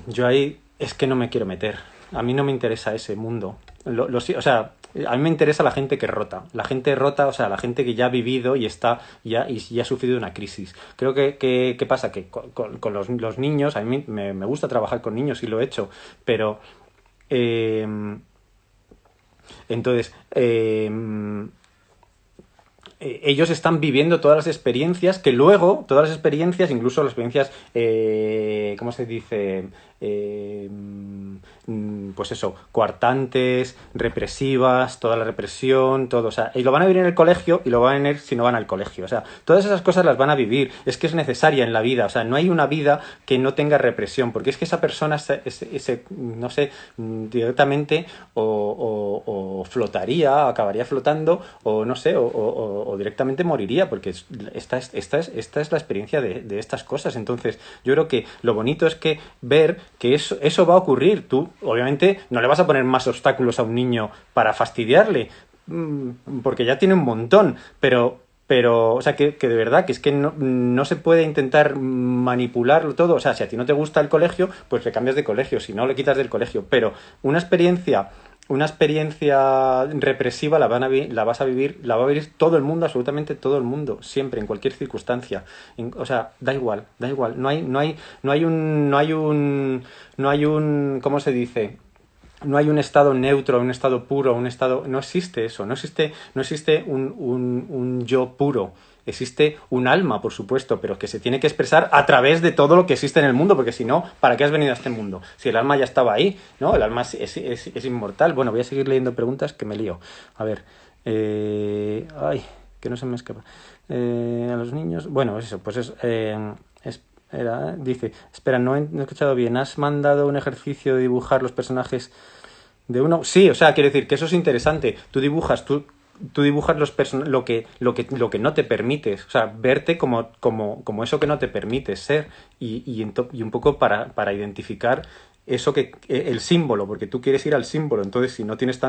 yo ahí es que no me quiero meter. A mí no me interesa ese mundo. O sea, a mí me interesa la gente que rota. La gente rota, o sea, la gente que ya ha vivido y ya ha sufrido una crisis. Creo que ¿qué pasa? Que con los niños, a mí me gusta trabajar con niños y lo he hecho, pero eh, entonces, ellos están viviendo todas las experiencias que luego, todas las experiencias, incluso las experiencias, ¿cómo se dice? Pues eso, coartantes, represivas, toda la represión, todo, o sea, y lo van a vivir en el colegio y lo van a vivir si no van al colegio, o sea, todas esas cosas las van a vivir, es que es necesaria en la vida, o sea, no hay una vida que no tenga represión, porque es que esa persona no sé, directamente o flotaría, acabaría flotando, o no sé, o directamente moriría, porque esta es la experiencia de estas cosas. Entonces, yo creo que lo bonito es que ver que eso va a ocurrir. Tú, obviamente, no le vas a poner más obstáculos a un niño para fastidiarle, porque ya tiene un montón, pero, o sea, que de verdad, que es que no se puede intentar manipularlo todo. O sea, si a ti no te gusta el colegio, pues le cambias de colegio, si no, le quitas del colegio. Pero una experiencia represiva la vas a vivir, la va a vivir todo el mundo, absolutamente todo el mundo, siempre, en cualquier circunstancia. O sea, da igual, da igual. No hay un, ¿cómo se dice? No hay un estado neutro, un estado puro, un estado... No existe eso, no existe un yo puro. Existe un alma, por supuesto, pero que se tiene que expresar a través de todo lo que existe en el mundo, porque si no, ¿para qué has venido a este mundo? Si el alma ya estaba ahí, ¿no? El alma es inmortal. Bueno, voy a seguir leyendo preguntas que me lío. A ver, ay, que no se me escapa. A los niños... Bueno, eso, pues es... dice, espera, no he escuchado bien. ¿Has mandado un ejercicio de dibujar los personajes de uno? Sí, o sea, quiero decir que eso es interesante. Tú dibujas lo que no te permites. O sea, verte como eso que no te permites ser. Y un poco para identificar eso el símbolo, porque tú quieres ir al símbolo. Entonces, si no tienes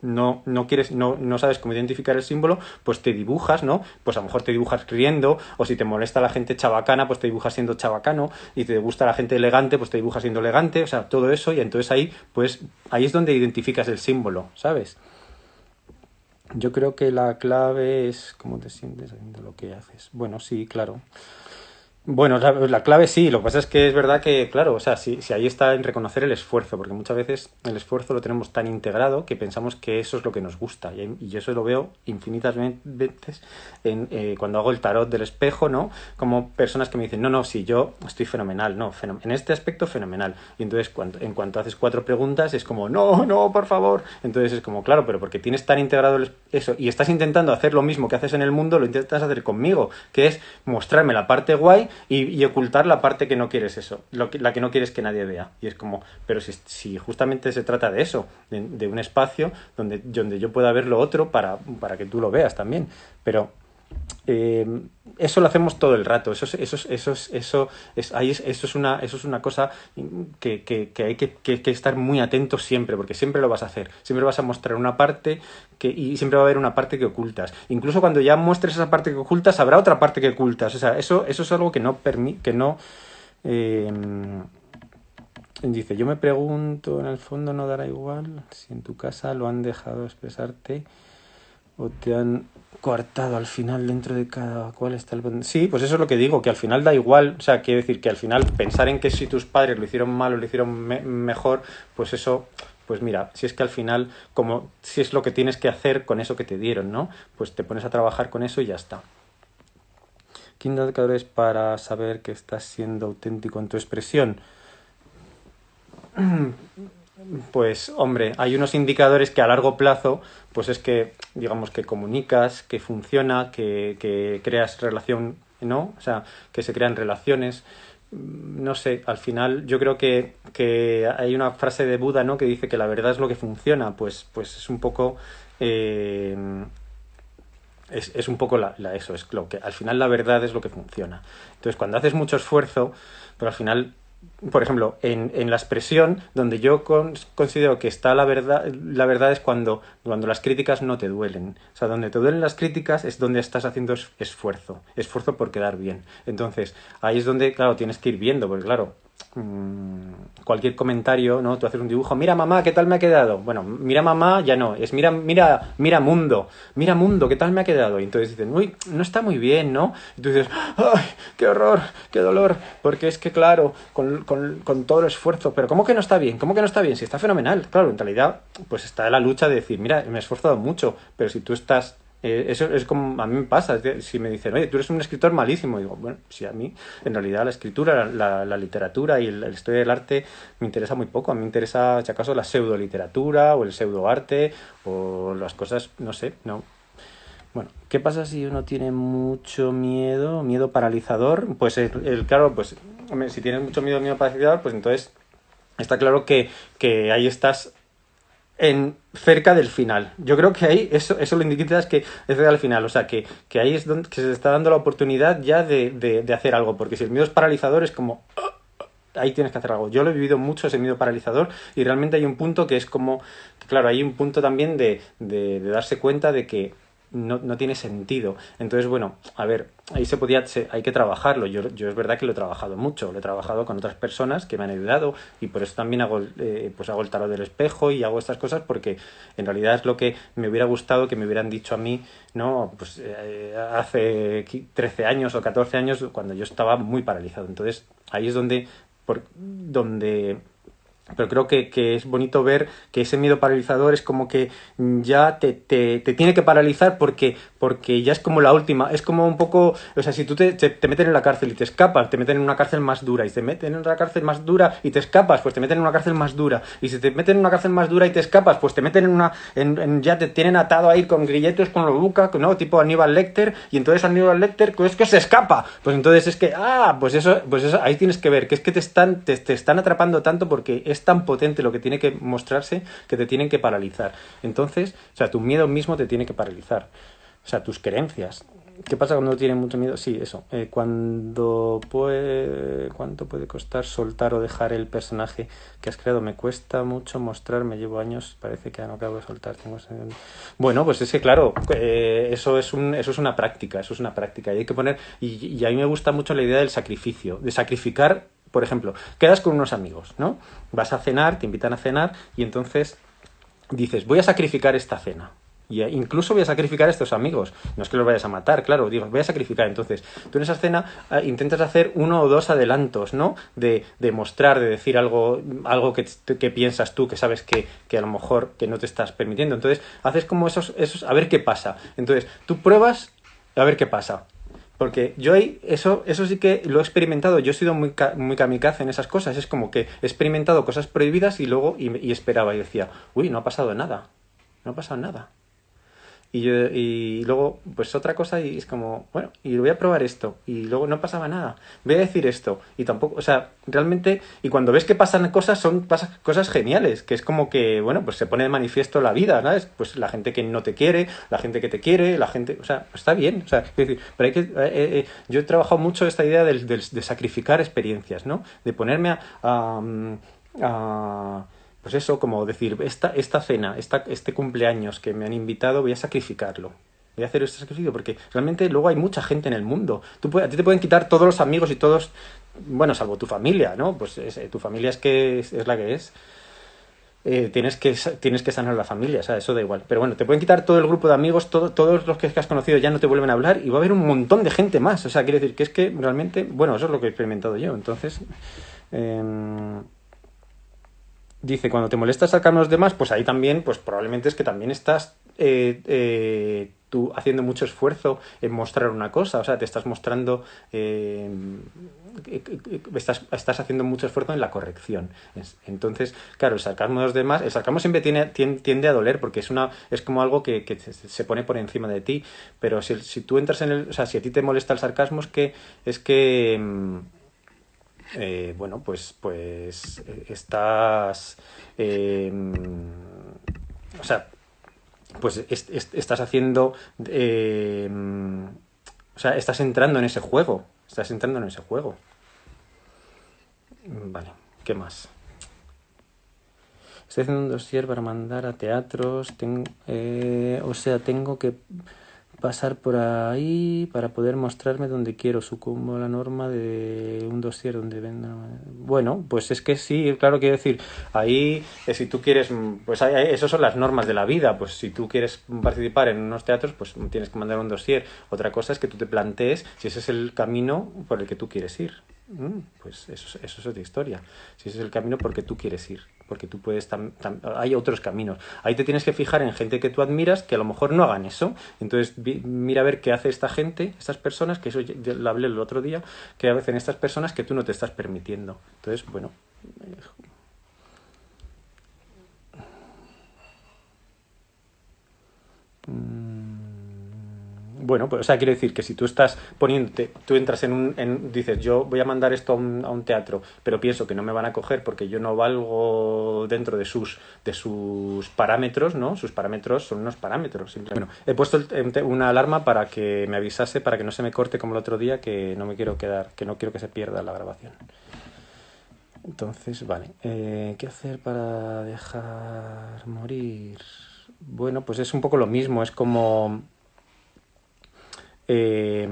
no quieres, no sabes cómo identificar el símbolo, pues te dibujas, ¿no? Pues a lo mejor te dibujas riendo, o si te molesta la gente chabacana, pues te dibujas siendo chabacano, y te gusta la gente elegante, pues te dibujas siendo elegante, o sea, todo eso, y entonces ahí es donde identificas el símbolo, ¿sabes? Yo creo que la clave es cómo te sientes haciendo lo que haces. Bueno, sí, claro. Bueno, la clave sí, lo que pasa es que es verdad que, claro, o sea, si ahí está en reconocer el esfuerzo, porque muchas veces el esfuerzo lo tenemos tan integrado que pensamos que eso es lo que nos gusta. Y yo eso lo veo infinitas veces cuando hago el tarot del espejo, ¿no? Como personas que me dicen, no, sí, yo estoy fenomenal, no, en este aspecto fenomenal. Y entonces, en cuanto haces 4 preguntas, es como, no, por favor. Entonces es como, claro, pero porque tienes tan integrado eso y estás intentando hacer lo mismo que haces en el mundo, lo intentas hacer conmigo, que es mostrarme la parte guay y ocultar la parte que no quieres eso, la que no quieres que nadie vea. Y es como, pero si justamente se trata de eso, de un espacio donde yo pueda ver lo otro para que tú lo veas también. Pero eso lo hacemos todo el rato. Eso es una cosa que hay que estar muy atentos siempre, porque siempre lo vas a hacer. Siempre vas a mostrar una parte y siempre va a haber una parte que ocultas. Incluso cuando ya muestres esa parte que ocultas, habrá otra parte que ocultas. O sea, eso es algo que no dice, yo me pregunto, en el fondo no dará igual si en tu casa lo han dejado expresarte o te han coartado al final dentro de cada cual está el... Sí, pues eso es lo que digo, que al final da igual, o sea, quiere decir que al final pensar en que si tus padres lo hicieron mal o lo hicieron mejor, pues eso, pues mira, si es que al final, como si es lo que tienes que hacer con eso que te dieron, ¿no? Pues te pones a trabajar con eso y ya está. ¿Qué indicadores para saber que estás siendo auténtico en tu expresión? Pues, hombre, hay unos indicadores que a largo plazo, pues es que, digamos, que comunicas, que funciona, que creas relación, ¿no? O sea, que se crean relaciones, no sé, al final yo creo que hay una frase de Buda, ¿no? Que dice que la verdad es lo que funciona, pues es un poco... eh, es un poco eso, es lo que al final la verdad es lo que funciona. Entonces, cuando haces mucho esfuerzo, pero al final, por ejemplo, en la expresión, donde yo considero que está la verdad es cuando las críticas no te duelen. O sea, donde te duelen las críticas es donde estás haciendo esfuerzo por quedar bien. Entonces, ahí es donde, claro, tienes que ir viendo, porque claro, cualquier comentario, ¿no? Tú haces un dibujo, mira mamá, ¿qué tal me ha quedado? Bueno, mira mamá ya no, es mira mundo, ¿qué tal me ha quedado? Y entonces dicen, uy, no está muy bien, ¿no? Y tú dices, ¡ay, qué horror, qué dolor! Porque es que, claro, con todo el esfuerzo, pero ¿cómo que no está bien? ¿Cómo que no está bien? Si está fenomenal. Claro, en realidad, pues está la lucha de decir, mira, me he esforzado mucho, pero si tú estás eso es como a mí me pasa, si me dicen, oye, tú eres un escritor malísimo, digo, bueno, si a mí, en realidad la escritura, la literatura y la historia del arte me interesa muy poco, a mí me interesa, si acaso, la pseudo literatura o el pseudo arte o las cosas, no sé, no. Bueno, ¿qué pasa si uno tiene mucho miedo paralizador? Pues claro, pues hombre, si tienes mucho miedo paralizador, pues entonces está claro que ahí estás cerca del final. Yo creo que ahí eso lo indica es que es cerca del final. O sea, que ahí es donde que se está dando la oportunidad ya de hacer algo. Porque si el miedo es paralizador, es como... ahí tienes que hacer algo. Yo lo he vivido mucho, ese miedo paralizador, y realmente hay un punto que es como... claro, hay un punto también de darse cuenta de que no tiene sentido. Entonces, bueno, a ver, ahí hay que trabajarlo. Yo es verdad que lo he trabajado mucho, lo he trabajado con otras personas que me han ayudado y por eso también hago el tarot del espejo y hago estas cosas porque en realidad es lo que me hubiera gustado que me hubieran dicho a mí, ¿no? Pues hace 13 años o 14 años cuando yo estaba muy paralizado. Entonces, ahí es donde pero creo que es bonito ver que ese miedo paralizador es como que ya te tiene que paralizar porque ya es como la última, es como un poco, o sea, si tú te meten en la cárcel y te escapas, te meten en una cárcel más dura, y te meten en una cárcel más dura y te escapas, pues te meten en una cárcel más dura, y si te meten en una cárcel más dura y te escapas, pues te meten ya te tienen atado ahí con grilletes, con la boca, ¿no? Tipo Aníbal Lecter, y entonces Aníbal Lecter, pues es que se escapa, pues entonces es que, pues eso, ahí tienes que ver, que es que te están atrapando tanto porque es tan potente lo que tiene que mostrarse que te tienen que paralizar. Entonces, o sea, tu miedo mismo te tiene que paralizar. O sea, tus creencias. ¿Qué pasa cuando tienes mucho miedo? Sí, eso. ¿Cuánto puede costar soltar o dejar el personaje que has creado? Me cuesta mucho mostrar, me llevo años, parece que no acabo de soltar. Bueno, pues es que claro, eso es una práctica, Y hay que poner, y a mí me gusta mucho la idea del sacrificio, de sacrificar. Por ejemplo, quedas con unos amigos, ¿no? Vas a cenar, te invitan a cenar y entonces dices, voy a sacrificar esta cena. Y incluso voy a sacrificar a estos amigos. No es que los vayas a matar, claro, digo, voy a sacrificar. Entonces, tú en esa cena intentas hacer 1 o 2 adelantos, ¿no? De mostrar, de decir algo que piensas tú, que sabes que a lo mejor que no te estás permitiendo. Entonces, haces como esos, a ver qué pasa. Entonces, tú pruebas a ver qué pasa. Porque yo ahí, eso sí que lo he experimentado. Yo he sido muy kamikaze en esas cosas. Es como que he experimentado cosas prohibidas y luego y esperaba y decía, uy, no ha pasado nada. No ha pasado nada. Y luego, pues otra cosa y es como, bueno, y voy a probar esto. Y luego no pasaba nada. Voy a decir esto. Y tampoco, o sea, realmente, y cuando ves que pasan cosas, pasan cosas geniales. Que es como que, bueno, pues se pone de manifiesto la vida, ¿sabes? Pues la gente que no te quiere, la gente que te quiere, la gente, o sea, está bien. O sea, es decir, pero hay que, yo he trabajado mucho esta idea de sacrificar experiencias, ¿no? De ponerme pues eso, como decir, esta cena, este cumpleaños que me han invitado, voy a sacrificarlo. Voy a hacer este sacrificio porque realmente luego hay mucha gente en el mundo. A ti te pueden quitar todos los amigos y todos, bueno, salvo tu familia, ¿no? Pues tu familia es la que es. Tienes que sanar la familia, o sea, eso da igual. Pero bueno, te pueden quitar todo el grupo de amigos, todos los que has conocido ya no te vuelven a hablar y va a haber un montón de gente más. O sea, quiere decir que es que realmente, bueno, eso es lo que he experimentado yo. Entonces, dice, cuando te molesta sacarme a los demás, pues ahí también, pues probablemente es que también estás tú haciendo mucho esfuerzo en mostrar una cosa, o sea, te estás mostrando, estás haciendo mucho esfuerzo en la corrección. Entonces, claro, el sarcasmo de los demás, el sarcasmo siempre tiende a doler porque es como algo que se pone por encima de ti, pero si tú entras o sea, si a ti te molesta el sarcasmo es que bueno, estás... o sea, pues estás haciendo... o sea, estás entrando en ese juego. Estás entrando en ese juego. Vale, ¿qué más? Estoy haciendo un dossier para mandar a teatros. O sea, tengo que pasar por ahí para poder mostrarme donde quiero. Sucumbo a la norma de un dossier donde venda. Bueno, pues es que sí, claro, quiero decir, ahí si tú quieres, pues esas son las normas de la vida. Pues si tú quieres participar en unos teatros, pues tienes que mandar un dossier. Otra cosa es que tú te plantees si ese es el camino por el que tú quieres ir. Pues eso es otra historia. Si ese es el camino porque tú quieres ir, porque tú puedes hay otros caminos. Ahí te tienes que fijar en gente que tú admiras que a lo mejor no hagan eso. Entonces mira a ver qué hace esta gente, estas personas, que eso lo hablé el otro día, que hacen estas personas que tú no te estás permitiendo. Entonces, bueno, bueno, pues, o sea, quiero decir que si tú estás poniéndote, tú entras dices, yo voy a mandar esto a un teatro, pero pienso que no me van a coger porque yo no valgo dentro de sus parámetros, ¿no? Sus parámetros son unos parámetros, simplemente. Bueno, he puesto una alarma para que me avisase, para que no se me corte como el otro día, que no me quiero quedar, que no quiero que se pierda la grabación. Entonces, vale. ¿Qué hacer para dejar morir? Bueno, pues es un poco lo mismo, es como... Eh,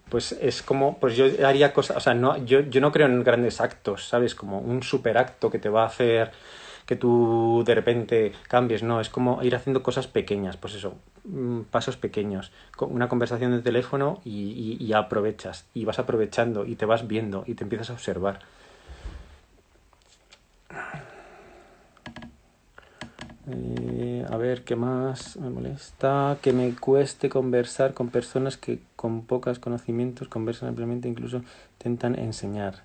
pues es como, pues yo haría cosas, o sea, no, yo no creo en grandes actos, ¿sabes? Como un super acto que te va a hacer que tú de repente cambies, no, es como ir haciendo cosas pequeñas, pues eso, pasos pequeños, una conversación de teléfono y aprovechas, y vas aprovechando, y te vas viendo, y te empiezas a observar. A ver, ¿qué más me molesta? Que me cueste conversar con personas que con pocos conocimientos conversan ampliamente, incluso intentan enseñar,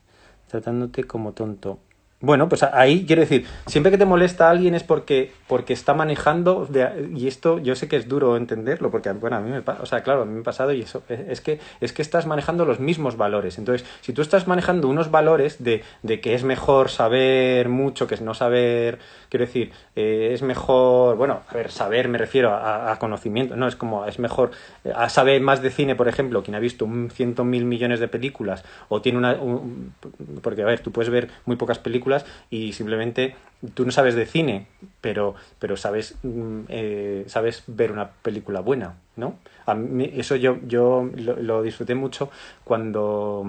tratándote como tonto. Bueno, pues ahí quiero decir, siempre que te molesta a alguien es porque está manejando, y esto yo sé que es duro entenderlo, porque bueno, a mí me pasa, o sea, claro, a mí me ha pasado y eso, es que estás manejando los mismos valores. Entonces, si tú estás manejando unos valores de que es mejor saber mucho que no saber, quiero decir, es mejor, bueno, a ver, saber me refiero a conocimiento, no, es como, es mejor, a saber más de cine, por ejemplo, quien ha visto 100.000 millones de películas, o tiene porque a ver, tú puedes ver muy pocas películas y simplemente tú no sabes de cine, pero sabes ver una película buena, ¿no? A mí, eso yo lo disfruté mucho cuando...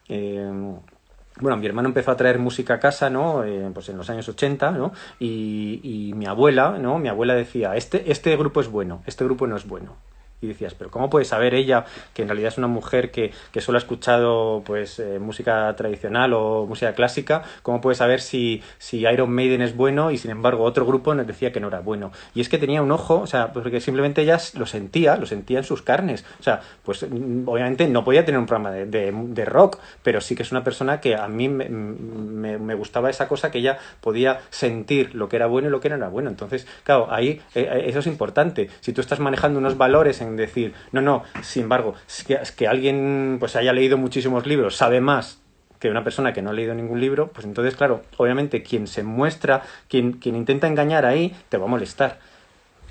bueno, mi hermano empezó a traer música a casa, ¿no? Pues en los años 80, ¿no? Y mi abuela, ¿no? Mi abuela decía, este grupo es bueno, este grupo no es bueno. Y decías, pero ¿cómo puede saber ella, que en realidad es una mujer que solo ha escuchado pues música tradicional o música clásica, cómo puede saber si Iron Maiden es bueno y sin embargo otro grupo nos decía que no era bueno? Y es que tenía un ojo, o sea, porque simplemente ella lo sentía en sus carnes. O sea, pues obviamente no podía tener un programa de rock, pero sí que es una persona que a mí me gustaba esa cosa, que ella podía sentir lo que era bueno y lo que no era bueno. Entonces, claro, ahí eso es importante. Si tú estás manejando unos valores en decir, no, sin embargo, es que alguien pues haya leído muchísimos libros, sabe más que una persona que no ha leído ningún libro, pues entonces, claro, obviamente quien se muestra, quien intenta engañar ahí, te va a molestar.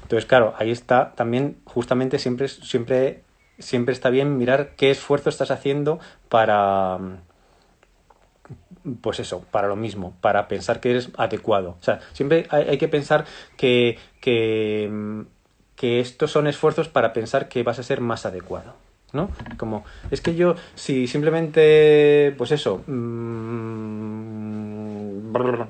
Entonces, claro, ahí está también, justamente siempre está bien mirar qué esfuerzo estás haciendo para, pues eso, para lo mismo, para pensar que eres adecuado. O sea, siempre hay que pensar que estos son esfuerzos para pensar que vas a ser más adecuado, ¿no? Como, es que yo, si simplemente, pues eso,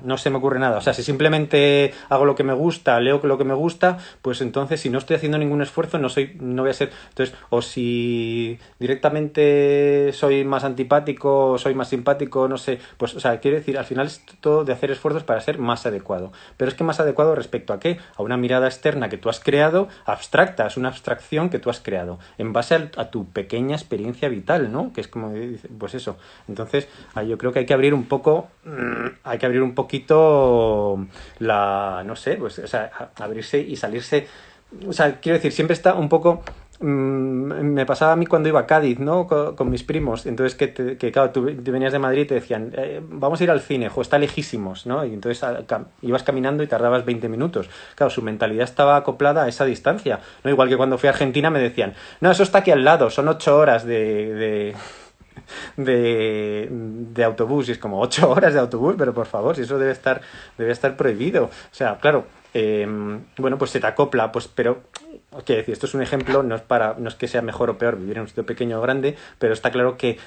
no se me ocurre nada. O sea, si simplemente hago lo que me gusta, leo lo que me gusta, pues entonces si no estoy haciendo ningún esfuerzo no voy a ser... Entonces, o si directamente soy más antipático, soy más simpático, no sé, pues, o sea, quiero decir, al final es todo de hacer esfuerzos para ser más adecuado. Pero es que más adecuado respecto a qué? A una mirada externa que tú has creado, abstracta, es una abstracción que tú has creado, en base a tu pequeña experiencia vital, ¿no? Que es como, pues eso. Entonces, yo creo que hay que abrir un poco, hay que abrir un poquito no sé, pues, o sea, abrirse y salirse. O sea, quiero decir, siempre está un poco me pasaba a mí cuando iba a Cádiz, ¿no? Con mis primos. Entonces, que claro, tú venías de Madrid y te decían, vamos a ir al cine, jo, está lejísimos, ¿no? Y entonces ibas caminando y tardabas 20 minutos. Claro, su mentalidad estaba acoplada a esa distancia, ¿no? Igual que cuando fui a Argentina me decían, no, eso está aquí al lado, son 8 horas de autobús. Y es como 8 horas de autobús, pero por favor, si eso debe estar prohibido. O sea, claro, bueno, pues se te acopla, pues, pero quiero decir, esto es un ejemplo, no es que sea mejor o peor vivir en un sitio pequeño o grande, pero está claro que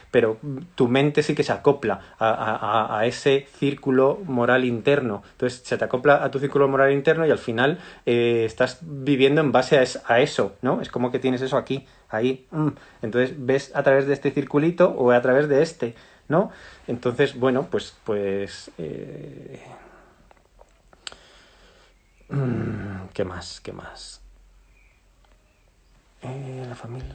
tu mente sí que se acopla a ese círculo moral interno. Entonces se te acopla a tu círculo moral interno y al final estás viviendo en base a eso, ¿no? Es como que tienes eso aquí, ahí. Entonces ves a través de este circulito o a través de este, ¿no? Entonces, bueno, pues ¿qué más? ¿Qué más? La familia.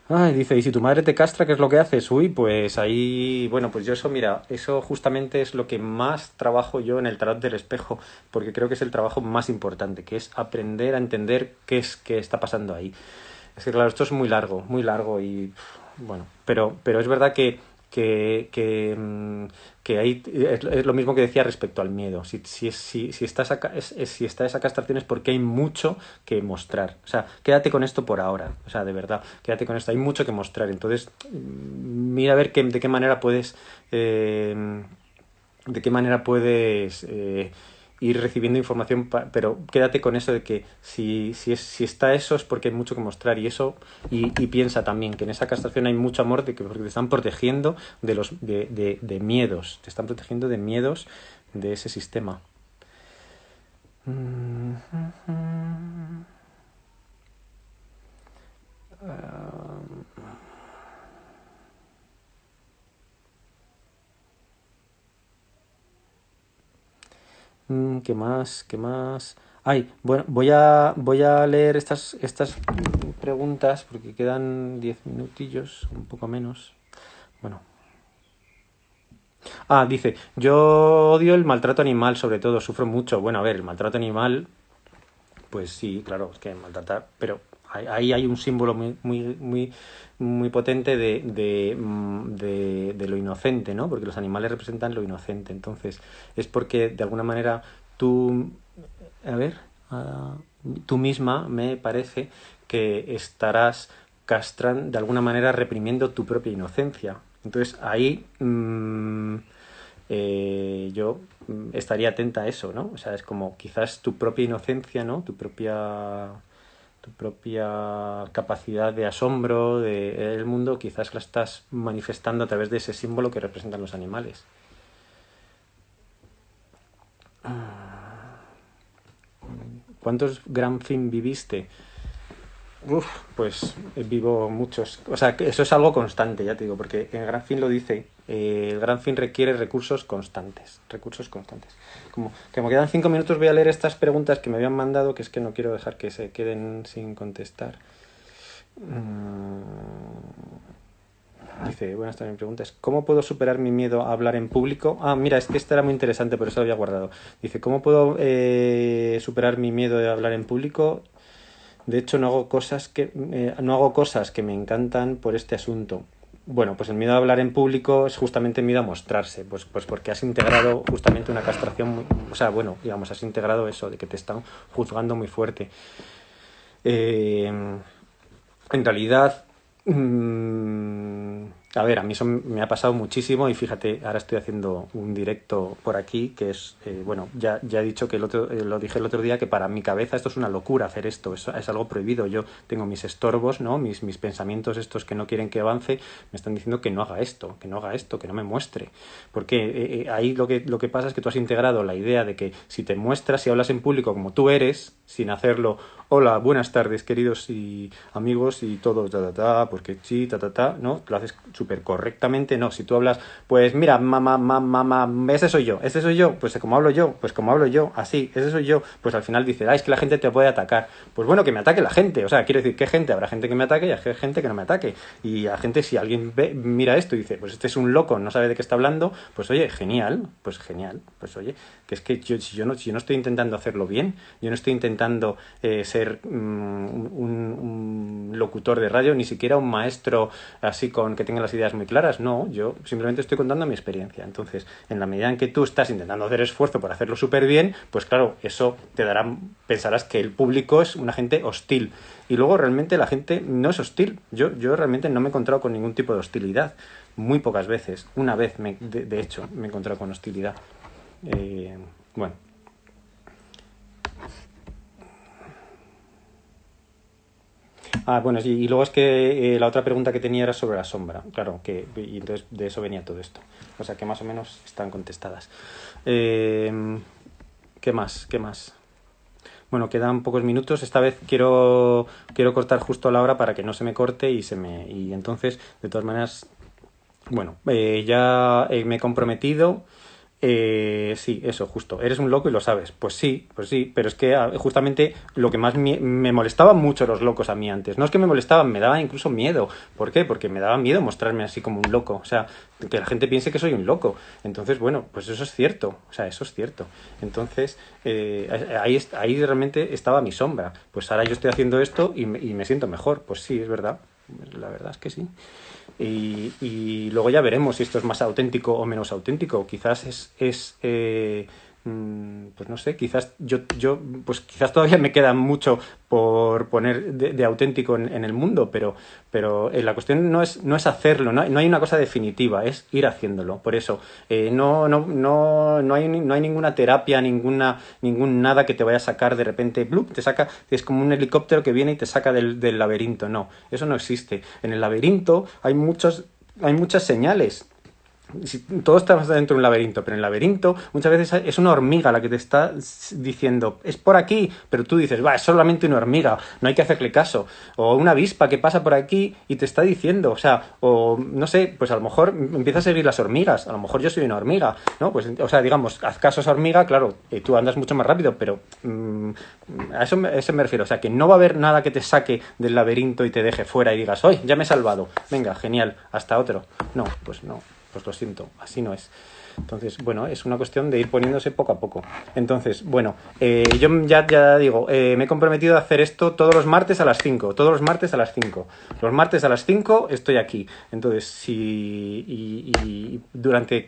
Ay, dice, y si tu madre te castra, ¿qué es lo que haces? Uy, pues ahí, bueno, pues yo eso, mira, eso justamente es lo que más trabajo yo en el tarot del espejo, porque creo que es el trabajo más importante, que es aprender a entender qué está pasando ahí. Es que claro, esto es muy largo y bueno, pero es verdad que ahí es lo mismo que decía respecto al miedo. Si está esa castración es porque hay mucho que mostrar. O sea, quédate con esto por ahora. O sea, de verdad, quédate con esto. Hay mucho que mostrar. Entonces, mira a ver de qué manera puedes ir recibiendo información, pero quédate con eso de que si está eso es porque hay mucho que mostrar y piensa también que en esa castración hay mucho amor porque te están protegiendo de miedos, te están protegiendo de miedos de ese sistema. ¿Qué más? ¿Qué más? Ay, bueno, voy a leer estas preguntas porque quedan 10 minutillos, un poco menos. Bueno. Dice, yo odio el maltrato animal, sobre todo, sufro mucho. Bueno, a ver, el maltrato animal, pues sí, claro, es que maltratar, pero ahí hay un símbolo muy potente de lo inocente, ¿no? Porque los animales representan lo inocente. Entonces, es porque de alguna manera tú, a ver, tú misma me parece que estarás castrando, de alguna manera reprimiendo tu propia inocencia. Entonces, ahí yo estaría atenta a eso, ¿no? O sea, es como quizás tu propia inocencia, ¿no? Tu propia capacidad de asombro del mundo, quizás la estás manifestando a través de ese símbolo que representan los animales. ¿Cuántos Gran Fin viviste? Pues vivo muchos. O sea, que eso es algo constante, ya te digo, porque el Gran Fin lo dice. El Gran Fin requiere recursos constantes. Recursos constantes. Como que me quedan 5 minutos, voy a leer estas preguntas que me habían mandado, que es que no quiero dejar que se queden sin contestar. Dice, buenas tardes, mi pregunta es, ¿cómo puedo superar mi miedo a hablar en público? Mira, es que esta era muy interesante, por eso lo había guardado. Dice, ¿cómo puedo superar mi miedo de hablar en público? De hecho, no hago cosas que me encantan por este asunto. Bueno, pues el miedo a hablar en público es justamente miedo a mostrarse, pues porque has integrado justamente una castración, o sea, bueno, digamos, has integrado eso de que te están juzgando muy fuerte. En realidad, a ver, a mí eso me ha pasado muchísimo y fíjate, ahora estoy haciendo un directo por aquí que es, bueno, ya he dicho que lo dije el otro día que para mi cabeza esto es una locura hacer esto, es algo prohibido. Yo tengo mis estorbos, ¿no? Mis pensamientos estos que no quieren que avance, me están diciendo que no haga esto, que no me muestre. Porque ahí lo que pasa es que tú has integrado la idea de que si te muestras, si hablas en público como tú eres, sin hacerlo, hola, buenas tardes, queridos y amigos y todo, porque sí, ¿no? Lo haces súper correctamente, no. Si tú hablas, pues mira, ese soy yo, pues como hablo yo, así, ese soy yo, pues al final dices, es que la gente te puede atacar. Pues bueno, que me ataque la gente, o sea, quiero decir, ¿qué gente? Habrá gente que me ataque y hay gente que no me ataque. Y a gente, si alguien mira esto y dice, pues este es un loco, no sabe de qué está hablando, pues oye, genial, pues oye, que es que si yo no estoy intentando hacerlo bien, yo no estoy intentando ser un locutor de radio, ni siquiera un maestro así con que tenga las ideas muy claras, no, yo simplemente estoy contando mi experiencia. Entonces, en la medida en que tú estás intentando hacer esfuerzo por hacerlo súper bien, pues claro, eso pensarás que el público es una gente hostil. Y luego realmente la gente no es hostil. Yo realmente no me he encontrado con ningún tipo de hostilidad. Muy pocas veces. Una vez, de hecho, me he encontrado con hostilidad. Bueno. Bueno, y luego es que la otra pregunta que tenía era sobre la sombra. Claro, y entonces de eso venía todo esto. O sea que más o menos están contestadas. ¿Qué más? Bueno, quedan pocos minutos. Esta vez quiero cortar justo a la hora para que no se me corte y entonces, de todas maneras, bueno, ya me he comprometido. Sí, eso, justo. Eres un loco y lo sabes. Pues sí, pero es que justamente lo que más me molestaba mucho los locos a mí antes. No es que me molestaban, me daba incluso miedo. ¿Por qué? Porque me daba miedo mostrarme así como un loco. O sea, que la gente piense que soy un loco. Entonces, bueno, pues eso es cierto. O sea, eso es cierto. Entonces, ahí realmente estaba mi sombra. Pues ahora yo estoy haciendo esto y me siento mejor. Pues sí, es verdad. La verdad es que sí. Y luego ya veremos si esto es más auténtico o menos auténtico. Quizás pues no sé, quizás pues quizás todavía me queda mucho por poner de auténtico en el mundo, pero la cuestión no es hacerlo, no hay una cosa definitiva, es ir haciéndolo. Por eso no hay ninguna terapia, ningún nada que te vaya a sacar de repente, ¡blup!, te saca, es como un helicóptero que viene y te saca del laberinto. No, eso no existe. En el laberinto hay muchas señales. Todo está dentro de un laberinto, pero en el laberinto muchas veces es una hormiga la que te está diciendo, es por aquí, pero tú dices, es solamente una hormiga, no hay que hacerle caso. O una avispa que pasa por aquí y te está diciendo, o no sé, pues a lo mejor empieza a seguir las hormigas, a lo mejor yo soy una hormiga, ¿no? Pues, o sea, digamos, haz caso a esa hormiga, claro, tú andas mucho más rápido, pero a eso me refiero, o sea, que no va a haber nada que te saque del laberinto y te deje fuera y digas, ¡hoy, ya me he salvado! Venga, genial, hasta otro. No, pues no. Pues lo siento, así no es. Entonces, bueno, es una cuestión de ir poniéndose poco a poco. Entonces, bueno, yo ya digo, me he comprometido a hacer esto todos los martes a las 5. Todos los martes a las 5. Los martes a las 5 estoy aquí. Entonces, durante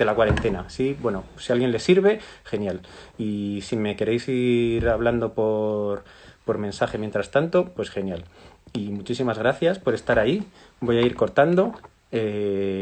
la cuarentena, ¿sí? Bueno, si a alguien le sirve, genial. Y si me queréis ir hablando por mensaje mientras tanto, pues genial. Y muchísimas gracias por estar ahí. Voy a ir cortando.